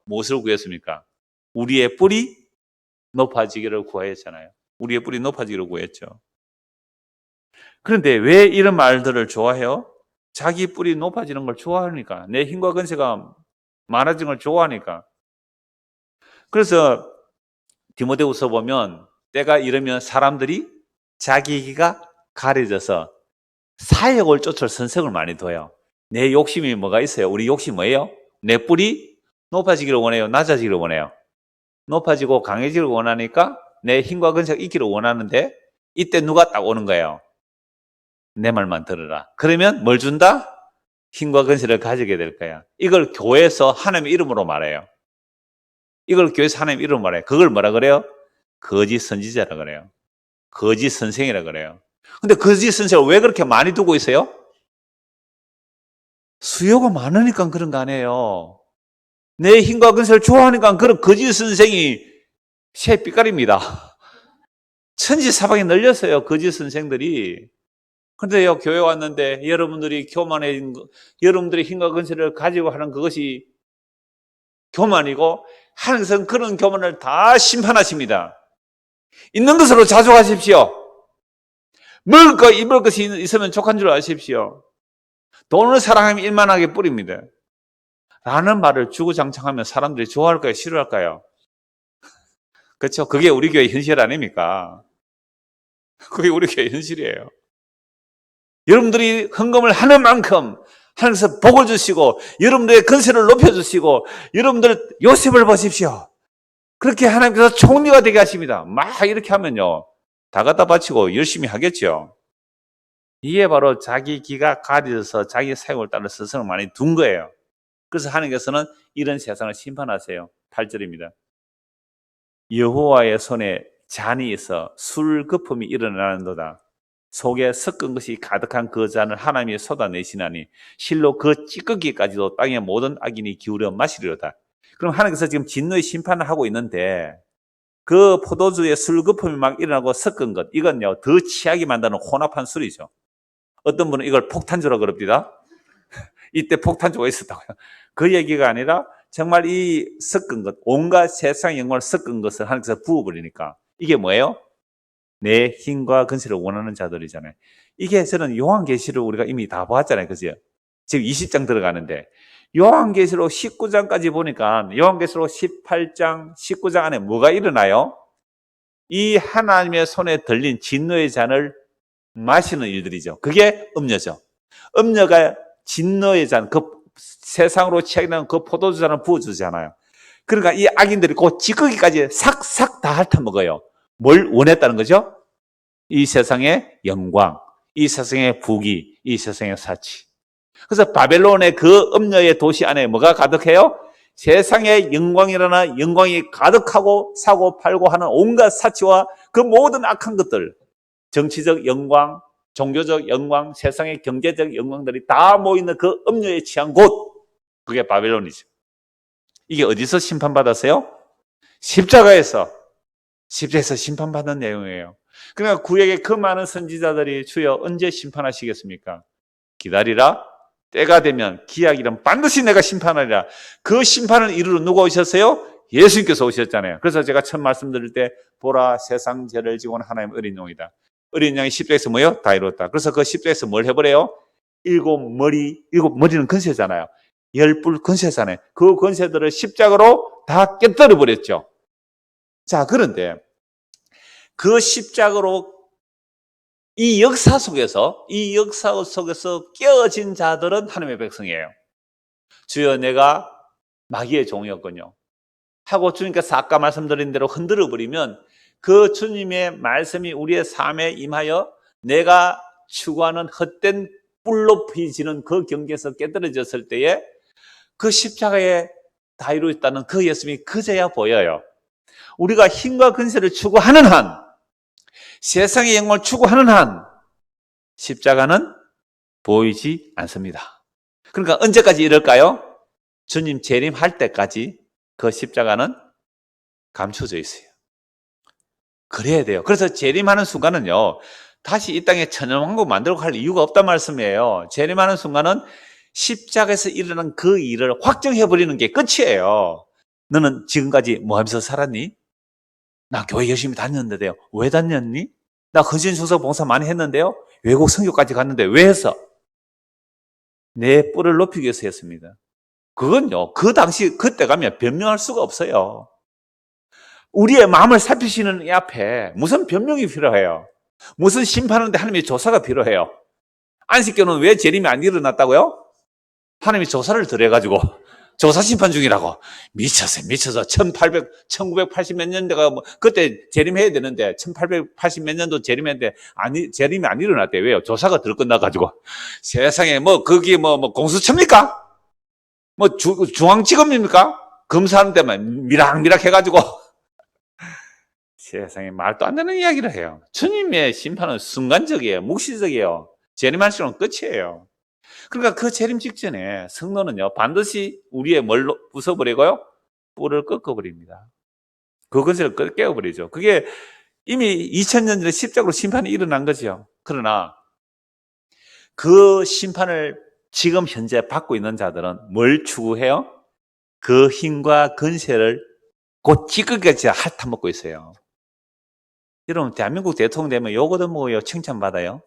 무엇을 구했습니까? 우리의 뿔이 높아지기를 구하였잖아요. 우리의 뿔이 높아지기를 구했죠. 그런데 왜 이런 말들을 좋아해요? 자기 뿔이 높아지는 걸 좋아하니까. 내 힘과 권세가 많아지는 걸 좋아하니까. 그래서 디모데후서 보면 때가 이르면 사람들이 자기가 가려져서 사역을 쫓을 선택을 많이 둬요. 내 욕심이 뭐가 있어요? 우리 욕심 뭐예요? 내 뿔이 높아지기를 원해요? 낮아지기를 원해요? 높아지고 강해지기를 원하니까 내 힘과 권세가 있기를 원하는데 이때 누가 딱 오는 거예요? 내 말만 들으라. 그러면 뭘 준다? 힘과 권세를 가지게 될 거야. 이걸 교회에서 하나님의 이름으로 말해요. 그걸 뭐라 그래요? 거짓 선지자라 그래요. 거짓 선생이라 그래요. 근데 거짓 선생을 왜 그렇게 많이 두고 있어요? 수요가 많으니까 그런 거 아니에요. 내 힘과 권세를 좋아하니까 그런 거짓 선생이 새빛깔입니다. 천지사방에 널렸어요, 거짓 선생들이. 근데요, 교회 왔는데 여러분들의 힘과 권세를 가지고 하는 그것이 교만이고 하나님께서는 그런 교만을 다 심판하십니다. 있는 것으로 자족하십시오. 먹을 것, 입을 것이 있으면 족한 줄 아십시오. 돈을 사랑하면 일만하게 뿌립니다. 라는 말을 주구장창하면 사람들이 좋아할까요? 싫어할까요? 그렇죠? 그게 우리 교회 현실 아닙니까? 그게 우리 교회 현실이에요. 여러분들이 헌금을 하는 만큼 하나님께서 복을 주시고 여러분들의 건세를 높여주시고 여러분들 요셉을 보십시오. 그렇게 하나님께서 총리가 되게 하십니다. 막 이렇게 하면요, 다 갖다 바치고 열심히 하겠죠. 이게 바로 자기 기가 가려져서 자기 사역을 따라 스승을 많이 둔 거예요. 그래서 하나님께서는 이런 세상을 심판하세요. 8절입니다. 여호와의 손에 잔이 있어 술 거품이 일어나는도다. 속에 섞은 것이 가득한 그 잔을 하나님이 쏟아내시나니 실로 그 찌꺼기까지도 땅의 모든 악인이 기울여 마시리로다. 그럼 하나님께서 지금 진노의 심판을 하고 있는데 그 포도주에 술 거품이 막 일어나고 섞은 것, 이건요 더 취하게 만드는 혼합한 술이죠. 어떤 분은 이걸 폭탄주라고 그럽니다. 이때 폭탄주가 있었다고요. 그 얘기가 아니라 정말 이 섞은 것, 온갖 세상의 영광을 섞은 것을 하나님께서 부어버리니까 이게 뭐예요? 내 힘과 건세를 원하는 자들이잖아요. 이게 저는 요한계시를 우리가 이미 다 보았잖아요. 그죠? 지금 20장 들어가는데 요한계시록 19장까지 보니까 요한계시록 18장, 19장 안에 뭐가 일어나요? 이 하나님의 손에 들린 진노의 잔을 마시는 일들이죠. 그게 음료죠. 음료가 진노의 잔, 그 세상으로 취하게 되는 그 포도주 잔을 부어주잖아요. 그러니까 이 악인들이 그 찌꺼기까지 싹싹 다 핥아먹어요. 뭘 원했다는 거죠? 이 세상의 영광, 이 세상의 부귀, 이 세상의 사치. 그래서 바벨론의 그 음녀의 도시 안에 뭐가 가득해요? 세상의 영광이라나 영광이 가득하고 사고 팔고 하는 온갖 사치와 그 모든 악한 것들, 정치적 영광, 종교적 영광, 세상의 경제적 영광들이 다 모이는 그 음녀에 취한 곳, 그게 바벨론이죠. 이게 어디서 심판받았어요? 십자가에서 심판받은 내용이에요. 그러니까 구약의 그 많은 선지자들이 주여 언제 심판하시겠습니까? 기다리라. 때가 되면 기약이란 반드시 내가 심판하리라. 그 심판을 이루러 누가 오셨어요? 예수님께서 오셨잖아요. 그래서 제가 처음 말씀드릴 때 보라 세상 죄를 지고 온 하나님의 어린 양이다. 어린 양이 십자가에서 뭐예요? 다 이뤘다. 그래서 그 십자가에서 뭘 해버려요? 일곱 머리는 권세잖아요. 열불 권세잖아요. 그 권세들을 십자가로 다 깨뜨려 버렸죠. 자, 그런데 그 십자가로 이 역사 속에서 깨어진 자들은 하나님의 백성이에요. 주여 내가 마귀의 종이었군요. 하고 주님께서 아까 말씀드린 대로 흔들어 버리면 그 주님의 말씀이 우리의 삶에 임하여 내가 추구하는 헛된 뿔로 피지는 그 경계에서 깨뜨려졌을 때에 그 십자가에 다 이루어졌다는 그 예수님이 그제야 보여요. 우리가 힘과 근세를 추구하는 한, 세상의 영광을 추구하는 한 십자가는 보이지 않습니다. 그러니까 언제까지 이럴까요? 주님 재림할 때까지 그 십자가는 감춰져 있어요. 그래야 돼요. 그래서 재림하는 순간은요, 다시 이 땅에 천연왕국 만들고 할 이유가 없단 말씀이에요. 재림하는 순간은 십자가에서 일어난 그 일을 확정해버리는 게 끝이에요. 너는 지금까지 뭐 하면서 살았니? 나 교회 열심히 다녔는데요. 왜 다녔니? 나 헌신충성 봉사 많이 했는데요. 외국 선교까지 갔는데 왜 했어? 내 뿔을 높이기 위해서 했습니다. 그건요, 그 당시 그때 가면 변명할 수가 없어요. 우리의 마음을 살피시는 이 앞에 무슨 변명이 필요해요? 무슨 심판하는데 하나님의 조사가 필요해요? 안식교는 왜 재림이 안 일어났다고요? 하나님이 조사를 들여가지고 조사 심판 중이라고. 미쳐서 1980 몇 년대가 그때 재림해야 되는데 1880 몇 년도 재림했는데 재림이 안 일어났대. 왜요? 조사가 덜 끝나가지고. 세상에 거기 공수처입니까? 중앙지검입니까? 검사하는 데만 미락미락 해가지고 세상에 말도 안 되는 이야기를 해요. 주님의 심판은 순간적이에요. 묵시적이에요. 재림하시면 끝이에요. 그러니까 그 재림 직전에 성도는요, 반드시 우리의 뭘로 부숴버리고요? 뿔을 꺾어버립니다. 그 권세를 깨워버리죠. 그게 이미 2000년 전에 십자가로 심판이 일어난 거죠. 그러나 그 심판을 지금 현재 받고 있는 자들은 뭘 추구해요? 그 힘과 권세를 곧 찌끄기까지 핥아먹고 있어요. 여러분, 대한민국 대통령 되면 요거도 먹어요? 칭찬받아요?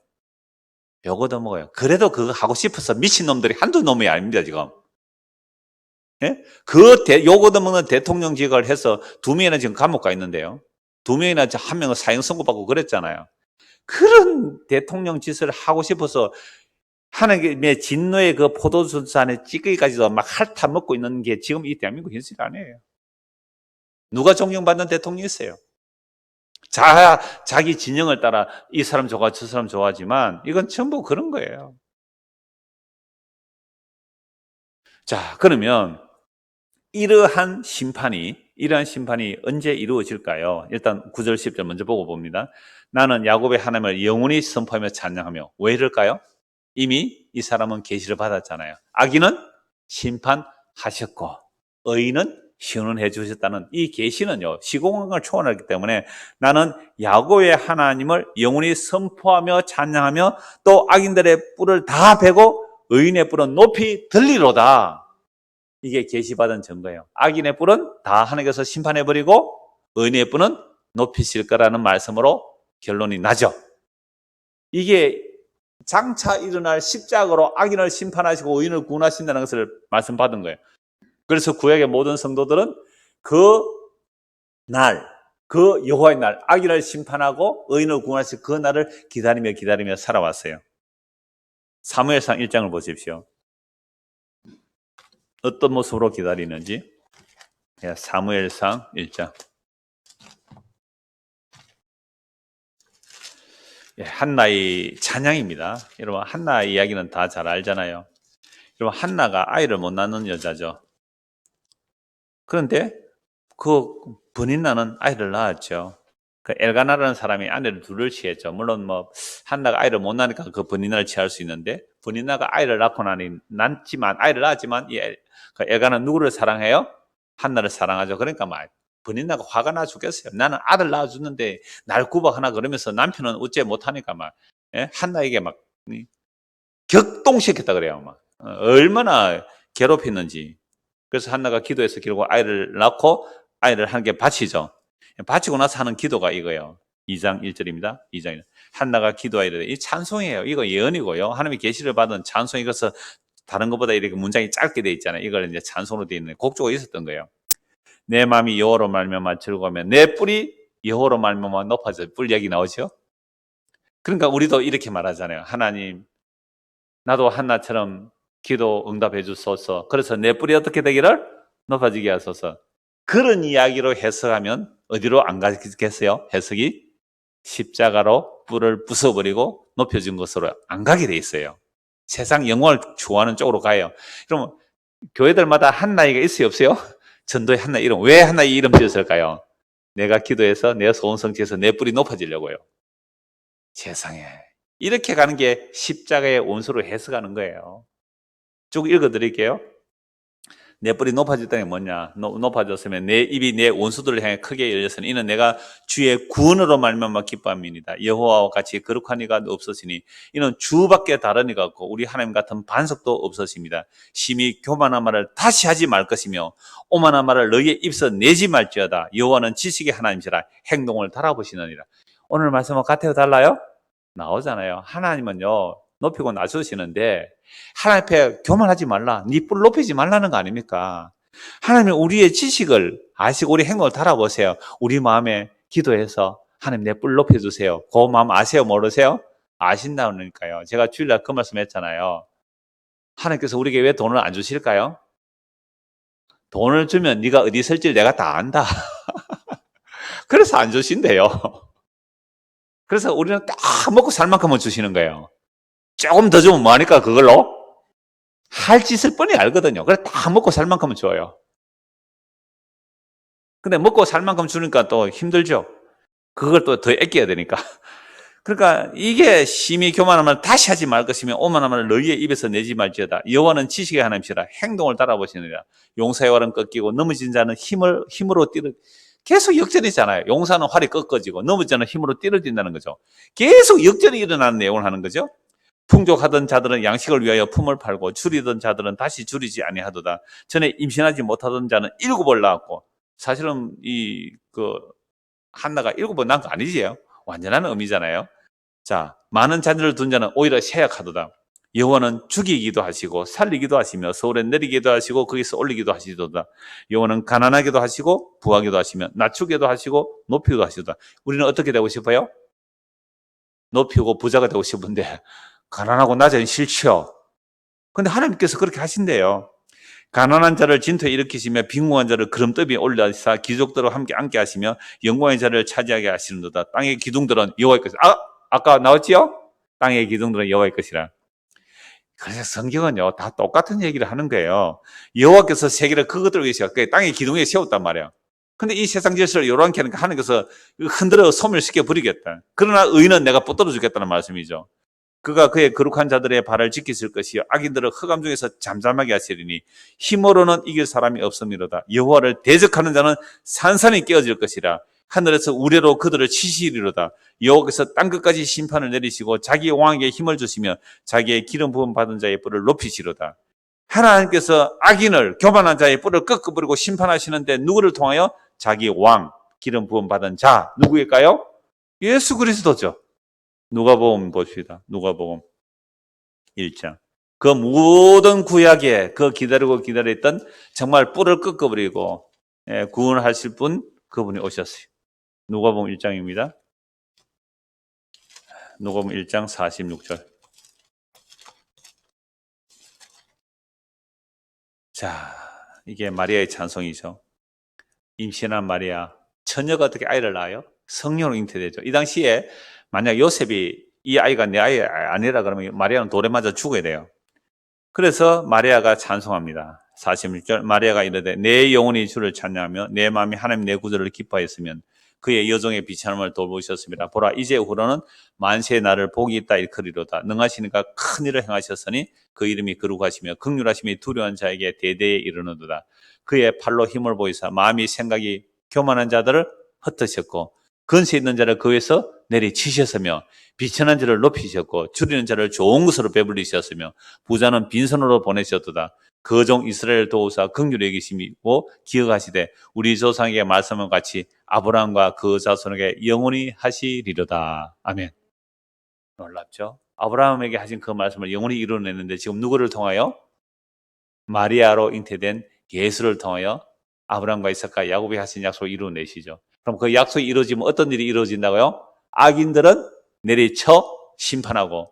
요거도 먹어요. 그래도 그거 하고 싶어서 미친놈들이 한두 놈이 아닙니다, 지금. 예? 요거도 먹는 대통령직을 해서 2명이나 지금 감옥 가 있는데요. 2명이나 한 명은 사형 선고받고 그랬잖아요. 그런 대통령 짓을 하고 싶어서 하나님의 진노의 그 포도주산에 찌꺼기까지도 막 핥아먹고 있는 게 지금 이 대한민국 현실이 아니에요. 누가 존경받는 대통령이 있어요? 자기 진영을 따라 이 사람 좋아, 저 사람 좋아하지만 이건 전부 그런 거예요. 자, 그러면 이러한 심판이 언제 이루어질까요? 일단 9절, 10절 먼저 보고 봅니다. 나는 야곱의 하나님을 영원히 선포하며 찬양하며. 왜 이럴까요? 이미 이 사람은 계시를 받았잖아요. 악인은 심판하셨고 의인은 시원해 주셨다는 이 계시는요, 시공간을 초월하기 때문에 나는 야곱의 하나님을 영원히 선포하며 찬양하며 또 악인들의 뿔을 다 베고 의인의 뿔은 높이 들리로다. 이게 계시받은 증거예요. 악인의 뿔은 다 하나님께서 심판해버리고 의인의 뿔은 높이실 거라는 말씀으로 결론이 나죠. 이게 장차 일어날 십자가로 악인을 심판하시고 의인을 구원하신다는 것을 말씀받은 거예요. 그래서 구약의 모든 성도들은 그 여호와의 날, 악인을 심판하고 의인을 구원하실 그 날을 기다리며 살아왔어요. 사무엘상 1장을 보십시오. 어떤 모습으로 기다리는지. 사무엘상 1장. 한나의 찬양입니다. 여러분, 한나의 이야기는 다 잘 알잖아요. 여러분, 한나가 아이를 못 낳는 여자죠. 그런데 그 버닌나는 아이를 낳았죠. 그 엘가나라는 사람이 아내를 둘을 취했죠. 물론 한나가 아이를 못 낳으니까 그 버닌나를 취할 수 있는데, 버닌나가 아이를 낳았지만 그 엘가나는 누구를 사랑해요? 한나를 사랑하죠. 그러니까 번이 나고 화가 나 죽겠어요. 나는 아들 낳아주는데 날 구박하나 그러면서 남편은 어째 못하니까 막 한나에게 막 격동시켰다 그래요. 막 얼마나 괴롭혔는지. 그래서 한나가 기도해서 결국 아이를 낳고 아이를 한 개 바치죠. 바치고 나서 하는 기도가 이거예요. 2장 1절입니다. 2장 1절. 한나가 기도하이르되 이 찬송이에요. 이거 예언이고요. 하나님의 계시를 받은 찬송이. 그래서 다른 것보다 이렇게 문장이 짧게 돼 있잖아요. 이걸 이제 찬송으로 돼 있는 곡조가 있었던 거예요. 내 마음이 여호와로 말미암아 즐거우면 내 뿔이 여호와로 말미암아 높아져. 뿔 얘기 나오죠? 그러니까 우리도 이렇게 말하잖아요. 하나님, 나도 한나처럼 기도 응답해 주소서. 그래서 내 뿔이 어떻게 되기를 높아지게 하소서. 그런 이야기로 해석하면 어디로 안 가겠어요? 해석이 십자가로 뿔을 부숴버리고 높여준 것으로 안 가게 돼 있어요. 세상 영광을 좋아하는 쪽으로 가요. 그럼 교회들마다 한나이가 있어요, 없어요? 전도에 한나 이름. 왜 한나 이 이름 지었을까요? 내가 기도해서 내 소원 성취해서 내 뿔이 높아지려고요. 세상에. 이렇게 가는 게 십자가의 원수로 해석하는 거예요. 쭉 읽어드릴게요. 내 뿔이 높아졌다는 게 뭐냐? 높아졌으면 내 입이 내 원수들을 향해 크게 열렸으니 이는 내가 주의 구원으로 말미암아 기뻐함이니이다. 여호와와 같이 거룩한 이가 없으시니 이는 주밖에 다른 이가 없고 우리 하나님 같은 반석도 없으십니다. 심히 교만한 말을 다시 하지 말 것이며 오만한 말을 너희의 입에서 내지 말지어다. 여호와는 지식의 하나님이시라 행동을 달아보시느니라. 오늘 말씀은 같아요, 달라요? 나오잖아요. 하나님은요 높이고 낮추시는데 하나님 앞에 교만하지 말라, 네 뿔 높이지 말라는 거 아닙니까? 하나님은 우리의 지식을 아시고 우리 행동을 달아보세요. 우리 마음에 기도해서 하나님 내 뿔 높여주세요. 그 마음 아세요, 모르세요? 아신다니까요. 제가 주일날 그 말씀 했잖아요. 하나님께서 우리에게 왜 돈을 안 주실까요? 돈을 주면 네가 어디 있을지 내가 다 안다. 그래서 안 주신대요. 그래서 우리는 딱 먹고 살 만큼은 주시는 거예요. 조금 더 주면 뭐하니까 그걸로 할 짓을 뻔히 알거든요. 그래서 다 먹고 살 만큼은 줘요. 근데 먹고 살 만큼 주니까 또 힘들죠. 그걸 또 더 아껴야 되니까. 그러니까 이게 심히 교만한 말을 다시 하지 말 것이며 오만한 말을 너희의 입에서 내지 말지어다. 여호와는 지식의 하나님이시라 행동을 따라보시느니라. 용사의 활은 꺾이고 넘어진 자는 힘으로 뛰는, 계속 역전이잖아요. 용사는 활이 꺾어지고 넘어진 자는 힘으로 뛰어진다는 거죠. 계속 역전이 일어나는 내용을 하는 거죠. 풍족하던 자들은 양식을 위하여 품을 팔고 줄이던 자들은 다시 줄이지 아니하도다. 전에 임신하지 못하던 자는 7을 낳았고, 사실은 한나가 7번 낳은 거 아니지요. 완전한 의미잖아요. 자, 많은 자녀를 둔 자는 오히려 쇠약하도다. 여호와는 죽이기도 하시고 살리기도 하시며 서울에 내리기도 하시고 거기서 올리기도 하시도다. 여호와는 가난하게도 하시고 부하게도 하시며 낮추게도 하시고 높이기도 하시도다. 우리는 어떻게 되고 싶어요? 높이고 부자가 되고 싶은데 가난하고 낮은 싫죠. 근데 하나님께서 그렇게 하신대요. 가난한 자를 진토에 일으키시며 빈궁한 자를 그름더비에 올려서 귀족들과 함께 앉게 하시며 영광의 자리를 차지하게 하시는도다. 땅의 기둥들은 여호와의 것이라. 아까 나왔지요? 땅의 기둥들은 여호와의 것이라. 그래서 성경은요 다 똑같은 얘기를 하는 거예요. 여호와께서 세계를 그것들을 위해서 땅의 기둥에 세웠단 말이에요. 근데 이 세상 질서를 요란케 하니까 하나님께서 흔들어 소멸시켜 버리겠다. 그러나 의인은 내가 붙들어 주겠다는 말씀이죠. 그가 그의 거룩한 자들의 발을 지키실 것이요 악인들을 흑암 중에서 잠잠하게 하시리니 힘으로는 이길 사람이 없음이로다. 여호와를 대적하는 자는 산산이 깨어질 것이라. 하늘에서 우레로 그들을 치시리로다. 여호와께서 땅끝까지 심판을 내리시고 자기 왕에게 힘을 주시며 자기의 기름 부음 받은 자의 뿔을 높이시로다. 하나님께서 악인을, 교만한 자의 뿔을 꺾어버리고 심판하시는데 누구를 통하여? 자기 왕, 기름 부음 받은 자, 누구일까요? 예수 그리스도죠. 누가복음 봅시다. 누가복음 1장. 그 모든 구약에 그 기다렸던 정말 뿔을 꺾어버리고 구원하실 분, 그분이 오셨어요. 누가복음 1장입니다. 누가복음 1장 46절. 자, 이게 마리아의 찬송이죠. 임신한 마리아, 처녀가 어떻게 아이를 낳아요? 성령으로 잉태되죠. 이 당시에 만약 요셉이 이 아이가 내 아이 아니라 그러면 마리아는 돌에 맞아 죽어야 돼요. 그래서 마리아가 찬송합니다. 46절. 마리아가 이르되 내 영혼이 주를 찬양하며 내 마음이 하나님 내 구주를 기뻐했으면 그의 여종의 비참함을 돌보셨습니다. 보라 이제 후로는 만세의 날을 복이 있다 일컬이로다. 능하시니까 큰 일을 행하셨으니 그 이름이 거룩하시며 긍휼하심이 두려운 자에게 대대에 이르는도다. 그의 팔로 힘을 보이사 마음이 생각이 교만한 자들을 흩으셨고 근세 있는 자를 그 위에서 내리치셨으며 비천한 자를 높이셨고 줄이는 자를 좋은 것으로 배불리셨으며 부자는 빈손으로 보내셨도다. 그 종 이스라엘 도우사 긍휼히 여기시고 기억하시되 우리 조상에게 말씀한 같이 아브라함과 그 자손에게 영원히 하시리로다. 아멘. 놀랍죠? 아브라함에게 하신 그 말씀을 영원히 이루어냈는데 지금 누구를 통하여? 마리아로 잉태된 예수를 통하여 아브라함과 이삭과 야곱이 하신 약속을 이루어내시죠. 그럼 그 약속이 이루어지면 어떤 일이 이루어진다고요? 악인들은 내리쳐 심판하고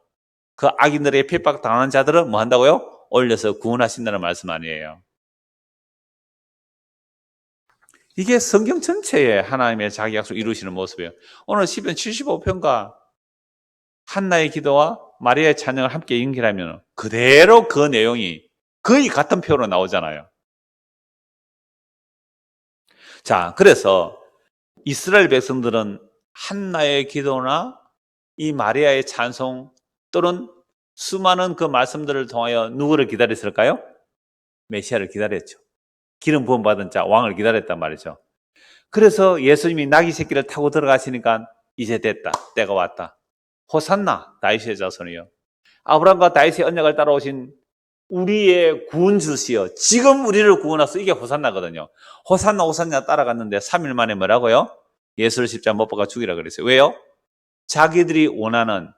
그 악인들에게 핍박당하는 자들은 뭐 한다고요? 올려서 구원하신다는 말씀 아니에요. 이게 성경 전체에 하나님의 자기 약속 이루시는 모습이에요. 오늘 시편 75편과 한나의 기도와 마리아의 찬양을 함께 연결하면 그대로 그 내용이 거의 같은 표현으로 나오잖아요. 자, 그래서 이스라엘 백성들은 한나의 기도나 이 마리아의 찬송 또는 수많은 그 말씀들을 통하여 누구를 기다렸을까요? 메시아를 기다렸죠. 기름 부음 받은 자, 왕을 기다렸단 말이죠. 그래서 예수님이 나귀 새끼를 타고 들어가시니까 이제 됐다. 때가 왔다. 호산나 다윗의 자손이요. 아브라함과 다윗의 언약을 따라오신 우리의 구원주시여. 지금 우리를 구원하소. 이게 호산나거든요. 호산나 호산나 따라갔는데 3일 만에 뭐라고요? 예수를 십자가 못 박아 죽이라 그랬어요. 왜요? 자기들이 원하는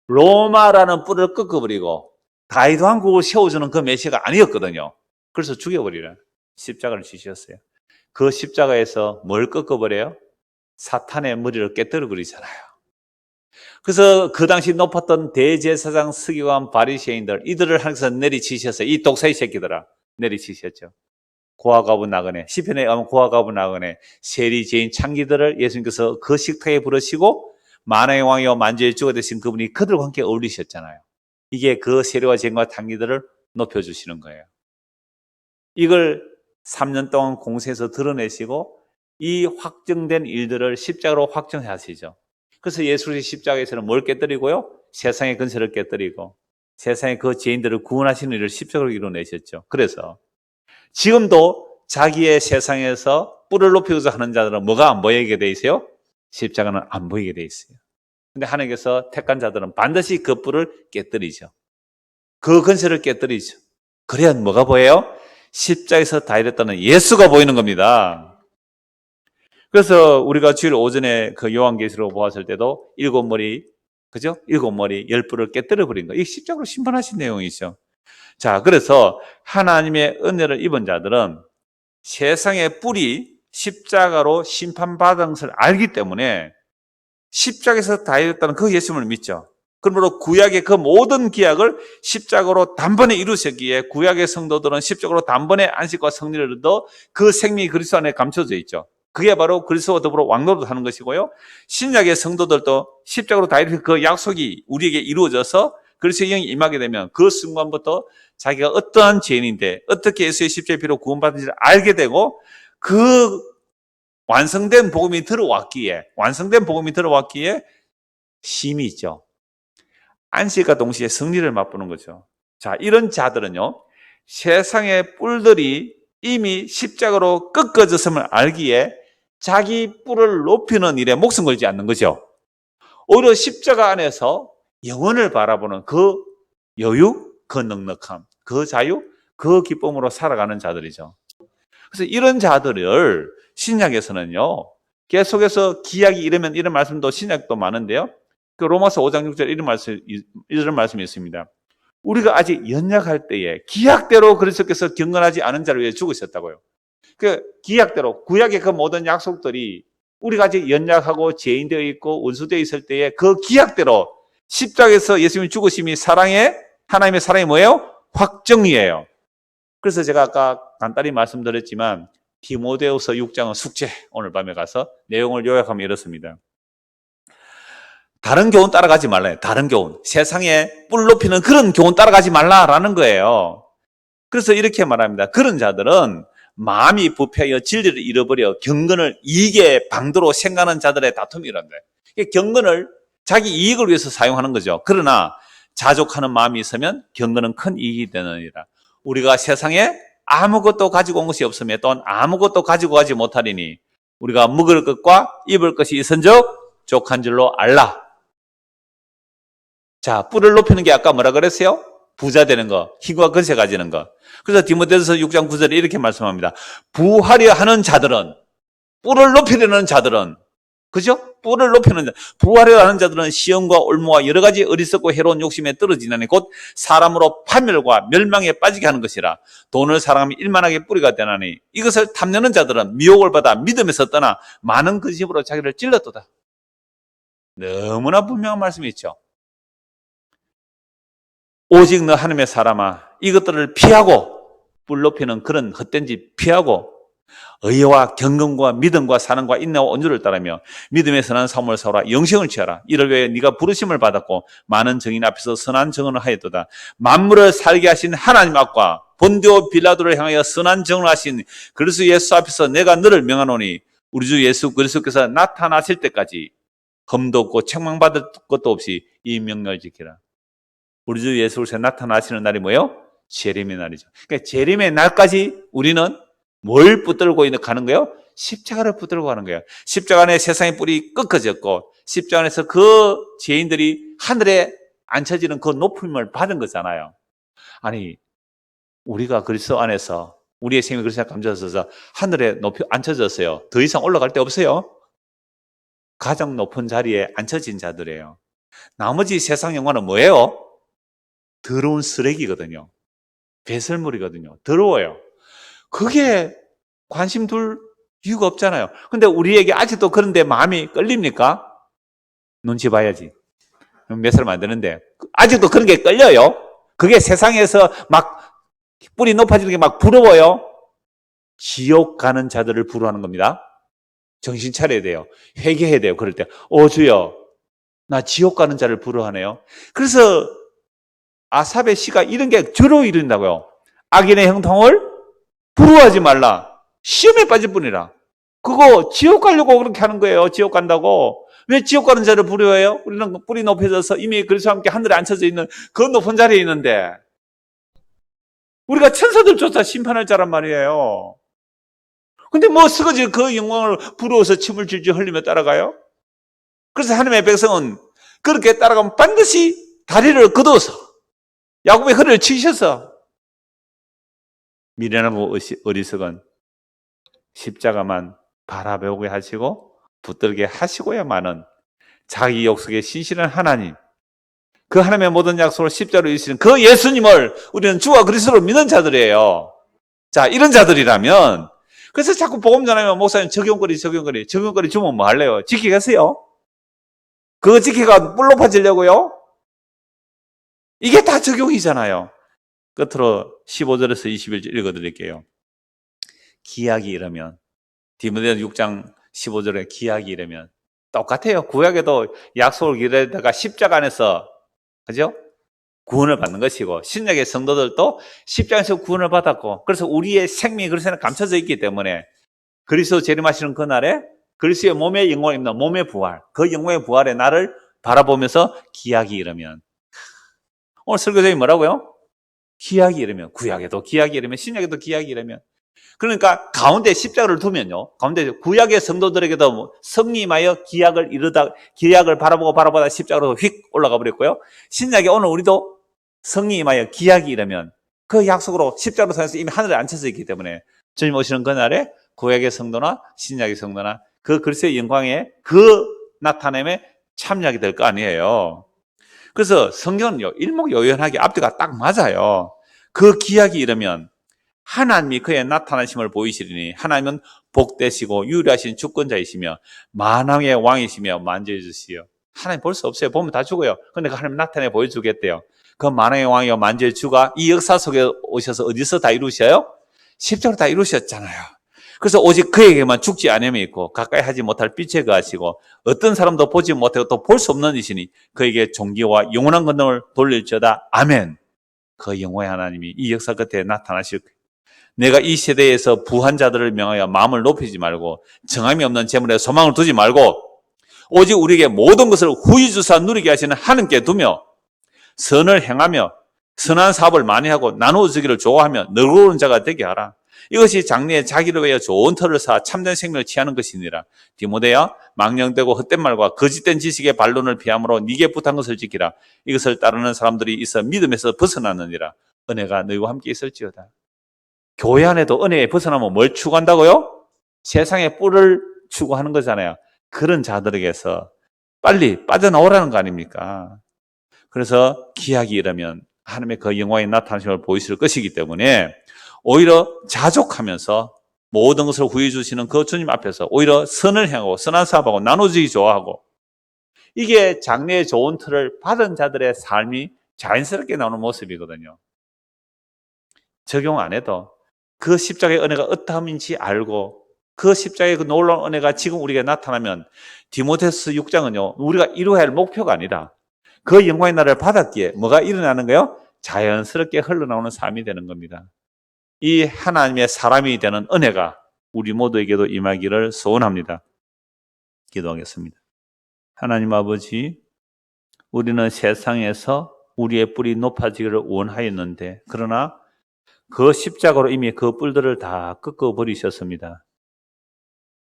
로마라는 뿔을 꺾어버리고 다윗 왕국을 세워주는 그 메시아가 아니었거든요. 그래서 죽여버리라. 십자가를 지셨어요. 그 십자가에서 뭘 꺾어버려요? 사탄의 머리를 깨뜨려 버리잖아요. 그래서 그 당시 높았던 대제사장, 서기관, 바리새인들 이들을 하나님께서 내리치셨어요. 이 독사의 새끼들아 내리치셨죠. 고아가부 나그네, 시편에 가면 고아가부 나그네, 세리, 죄인, 창기들을 예수님께서 그 식탁에 부르시고 만왕의 왕이요 만주의 주가 되신 그분이 그들과 함께 어울리셨잖아요. 이게 그 세리와 죄인과 창기들을 높여주시는 거예요. 이걸 3년 동안 공생에서 드러내시고 이 확정된 일들을 십자가로 확정하시죠. 그래서 예수의 십자가에서는 뭘 깨뜨리고요? 세상의 근세를 깨뜨리고 세상의 그 죄인들을 구원하시는 일을 십자가로 이루어내셨죠. 그래서 지금도 자기의 세상에서 뿔을 높이고자 하는 자들은 뭐가 안 보이게 돼 있어요? 십자가는 안 보이게 돼 있어요. 근데 하나님께서 택한 자들은 반드시 그 뿔을 깨뜨리죠. 그 근세를 깨뜨리죠. 그래야 뭐가 보여요? 십자가에서 다이랬다는 예수가 보이는 겁니다. 그래서 우리가 주일 오전에 그 요한계시록 보았을 때도 일곱 머리, 그죠? 일곱 머리, 열 뿔을 깨뜨려 버린 거. 이 십자가로 심판하신 내용이죠. 자, 그래서 하나님의 은혜를 입은 자들은 세상의 뿔이 십자가로 심판받은 것을 알기 때문에 십자가에서 다이랬다는 그 예수님을 믿죠. 그러므로 구약의 그 모든 기약을 십자가로 단번에 이루셨기에 구약의 성도들은 십자가로 단번에 안식과 승리를 얻어 그 생명이 그리스도 안에 감춰져 있죠. 그게 바로 그리스도와 더불어 왕노릇하는 것이고요. 신약의 성도들도 십자가로 다이렉트 그 약속이 우리에게 이루어져서 그리스도의 영이 임하게 되면 그 순간부터 자기가 어떠한 죄인인데 어떻게 예수의 십자가의 피로 구원받은지를 알게 되고 그 완성된 복음이 들어왔기에 힘이 있죠. 안식과 동시에 승리를 맛보는 거죠. 자, 이런 자들은요, 세상의 뿔들이 이미 십자가로 꺾어졌음을 알기에 자기 뿔을 높이는 일에 목숨 걸지 않는 거죠. 오히려 십자가 안에서 영혼을 바라보는 그 여유, 그 넉넉함, 그 자유, 그 기쁨으로 살아가는 자들이죠. 그래서 이런 자들을 신약에서는요, 계속해서 기약이 이러면 이런 말씀도 신약도 많은데요. 그 로마서 5장 6절 이런 말씀이 있습니다. 우리가 아직 연약할 때에 기약대로 그리스도께서 경건하지 않은 자를 위해 죽으셨다고요. 그 기약대로 구약의 그 모든 약속들이 우리가 아직 연약하고 죄인되어 있고 원수되어 있을 때에 그 기약대로 십자가에서 예수님이 죽으심이 하나님의 사랑이 뭐예요? 확정이에요. 그래서 제가 아까 간단히 말씀드렸지만 디모데후서 6장은 숙제, 오늘 밤에 가서 내용을 요약하면 이렇습니다. 다른 교훈 따라가지 말라요. 다른 교훈. 세상에 뿔 높이는 그런 교훈 따라가지 말라라는 거예요. 그래서 이렇게 말합니다. 그런 자들은 마음이 부패하여 진리를 잃어버려 경건을 이익의 방도로 생각하는 자들의 다툼이란다. 경건을 자기 이익을 위해서 사용하는 거죠. 그러나 자족하는 마음이 있으면 경건은 큰 이익이 되느니라. 우리가 세상에 아무것도 가지고 온 것이 없으며 또한 아무것도 가지고 가지 못하리니 우리가 먹을 것과 입을 것이 있은즉 족한 줄로 알라. 자, 뿔을 높이는 게 아까 뭐라 그랬어요? 부자 되는 거, 힘과 권세 가지는 거. 그래서 디모데전서 6장 9절에 이렇게 말씀합니다. 부하려 하는 자들은, 뿔을 높이려는 자들은, 그죠? 뿔을 높이는 자, 부하려 하는 자들은 시험과 올무와 여러 가지 어리석고 해로운 욕심에 떨어지나니 곧 사람으로 파멸과 멸망에 빠지게 하는 것이라. 돈을 사랑하며 일만하게 뿌리가 되나니 이것을 탐내는 자들은 미혹을 받아 믿음에서 떠나 많은 근심으로 자기를 찔렀도다. 너무나 분명한 말씀이 있죠. 오직 너 하나님의 사람아, 이것들을 피하고 뿔 높이는 그런 헛된 짓 피하고 의와 경건과 믿음과 사랑과 인내와 온유를 따르며 믿음의 선한 삶을 살아 영생을 취하라. 이를 위해 네가 부르심을 받았고 많은 증인 앞에서 선한 증언을 하였도다. 만물을 살게 하신 하나님 앞과 본디오 빌라도를 향하여 선한 증언을 하신 그리스도 예수 앞에서 내가 너를 명하노니 우리 주 예수 그리스도께서 나타나실 때까지 흠도 없고 책망받을 것도 없이 이 명령을 지키라. 우리 주 예수 그리스도 나타나시는 날이 뭐예요? 재림의 날이죠. 그러니까 재림의 날까지 우리는 뭘 붙들고 가는 거예요? 십자가를 붙들고 가는 거예요. 십자가 안에 세상의 뿔이 꺾어졌고 십자가 안에서 그 죄인들이 하늘에 앉혀지는 그 높임을 받은 거잖아요. 아니, 우리가 그리스도 안에서 우리의 생명이 그리스도 안에 감춰져서 하늘에 높이 앉혀졌어요. 더 이상 올라갈 데 없어요. 가장 높은 자리에 앉혀진 자들이에요. 나머지 세상 영광은 뭐예요? 더러운 쓰레기거든요. 배설물이거든요. 더러워요. 그게 관심 둘 이유가 없잖아요. 근데 우리에게 아직도 그런데 마음이 끌립니까? 눈치 봐야지. 몇 사람 안 되는데. 아직도 그런 게 끌려요? 그게 세상에서 막 뿔이 높아지는 게 막 부러워요? 지옥 가는 자들을 부러워하는 겁니다. 정신 차려야 돼요. 회개해야 돼요. 그럴 때. 주여, 나 지옥 가는 자를 부러워하네요. 그래서 아삽의 시가 이런 게 주로 이룬다고요. 악인의 형통을 부러워하지 말라. 시험에 빠질 뿐이라. 그거 지옥 가려고 그렇게 하는 거예요. 지옥 간다고. 왜 지옥 가는 자를 부러워해요? 우리는 뿔이 높여져서 이미 그리스도와 함께 하늘에 앉혀져 있는 그 높은 자리에 있는데 우리가 천사들조차 심판할 자란 말이에요. 근데 뭐 스거지 그 영광을 부러워서 침을 질질 흘리며 따라가요? 그래서 하나님의 백성은 그렇게 따라가면 반드시 다리를 걷어서 야곱의 허리를 치셔서 미련하고 어리석은 십자가만 바라보게 하시고 붙들게 하시고야만은 자기 역속에 신실한 하나님, 그 하나님의 모든 약속을 십자가로 이루시는 그 예수님을 우리는 주와 그리스도로 믿는 자들이에요. 자, 이런 자들이라면 그래서 자꾸 복음 전하면 목사님 적용거리 주면 뭐 할래요? 지키겠어요? 그거 지키가 뿔 높아지려고요? 이게 다 적용이잖아요. 끝으로 15절에서 21절 읽어드릴게요. 기약이 이르면, 디모데전서 6장 15절에 기약이 이르면 똑같아요. 구약에도 약속을 기다리다가 십자가 안에서, 그죠? 구원을 받는 것이고, 신약의 성도들도 십자가에서 구원을 받았고, 그래서 우리의 생명이 그리스도에 감춰져 있기 때문에 그리스도 재림하시는 그날에 그리스도의 몸의 영광을 입는 몸의 부활, 그 영광의 부활의 날을 바라보면서 기약이 이르면, 오늘 설교자님이 뭐라고요? 기약이 이르면, 구약에도 기약이 이르면, 신약에도 기약이 이르면. 그러니까 가운데 십자가를 두면요, 가운데 구약의 성도들에게도 성림하여 기약을 바라보다 십자가로 휙 올라가 버렸고요. 신약에 오늘 우리도 성림하여 기약이 이르면 그 약속으로 십자가로 통해서 이미 하늘에 앉혀져 있기 때문에 주님 오시는 그날에 구약의 성도나 신약의 성도나 그 그리스도의 영광에 그 나타남에 참여하게 될 거 아니에요. 그래서 성경은요, 일목요연하게 앞뒤가 딱 맞아요. 그 기약이 이르면 하나님이 그의 나타나심을 보이시리니 하나님은 복되시고 유일하신 주권자이시며 만왕의 왕이시며 만주주시여. 하나님 볼 수 없어요. 보면 다 죽어요. 근데 그 하나님 나타내 보여주겠대요. 그 만왕의 왕이요 만주의 주가 이 역사 속에 오셔서 어디서 다 이루셔요? 십자가로 다 이루셨잖아요. 그래서 오직 그에게만 죽지 않음이 있고 가까이 하지 못할 빛에 거하시고 어떤 사람도 보지 못하고 또 볼 수 없는 이시니 그에게 존귀와 영원한 권능을 돌릴지어다. 아멘. 그 영원의 하나님이 이 역사 끝에 나타나실 거예요. 내가 이 세대에서 부한 자들을 명하여 마음을 높이지 말고 정함이 없는 재물에 소망을 두지 말고 오직 우리에게 모든 것을 후히 주사 누리게 하시는 하나님께 두며 선을 행하며 선한 사업을 많이 하고 나누어주기를 좋아하며 너그러운 자가 되게 하라. 이것이 장래에 자기를 위하여 좋은 터를 쌓아 참된 생명을 취하는 것이니라. 디모데야, 망령되고 헛된 말과 거짓된 지식의 반론을 피함으로 네게 부탁한 것을 지키라. 이것을 따르는 사람들이 있어 믿음에서 벗어나느니라. 은혜가 너희와 함께 있을지어다. 교회 안에도 은혜에 벗어나면 뭘 추구한다고요? 세상의 뿔을 추구하는 거잖아요. 그런 자들에게서 빨리 빠져나오라는 거 아닙니까? 그래서 기약이 이르면 하나님의 그 영광의 나타나심을 보이실 것이기 때문에 오히려 자족하면서 모든 것을 후해 주시는 그 주님 앞에서 오히려 선을 향하고 선한 사업하고 나눠주기 좋아하고, 이게 장래의 좋은 틀을 받은 자들의 삶이 자연스럽게 나오는 모습이거든요. 적용 안 해도 그 십자가의 은혜가 어떠함인지 알고 그 십자가의 그 놀라운 은혜가 지금 우리에게 나타나면 디모데서 6장은요, 우리가 이루어야 할 목표가 아니라 그 영광의 날을 받았기에 뭐가 일어나는 거예요? 자연스럽게 흘러나오는 삶이 되는 겁니다. 이 하나님의 사람이 되는 은혜가 우리 모두에게도 임하기를 소원합니다. 기도하겠습니다. 하나님 아버지, 우리는 세상에서 우리의 뿔이 높아지기를 원하였는데, 그러나 그 십자가로 이미 그 뿔들을 다 꺾어버리셨습니다.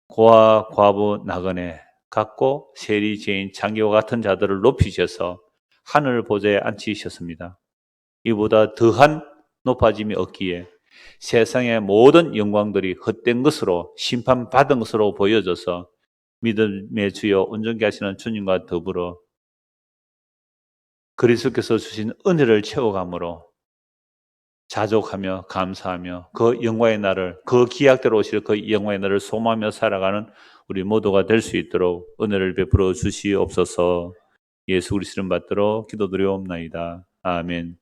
고아, 과부, 나그네, 각고, 세리, 죄인, 장기와 같은 자들을 높이셔서 하늘 보좌에 앉히셨습니다. 이보다 더한 높아짐이 없기에 세상의 모든 영광들이 헛된 것으로 심판받은 것으로 보여져서 믿음의 주여 온전케 하시는 주님과 더불어 그리스도께서 주신 은혜를 채워감으로 자족하며 감사하며 그 영광의 날을, 그 기약대로 오실 그 영광의 날을 소망하며 살아가는 우리 모두가 될 수 있도록 은혜를 베풀어 주시옵소서. 예수 그리스도를 받들어 기도드리옵나이다. 아멘.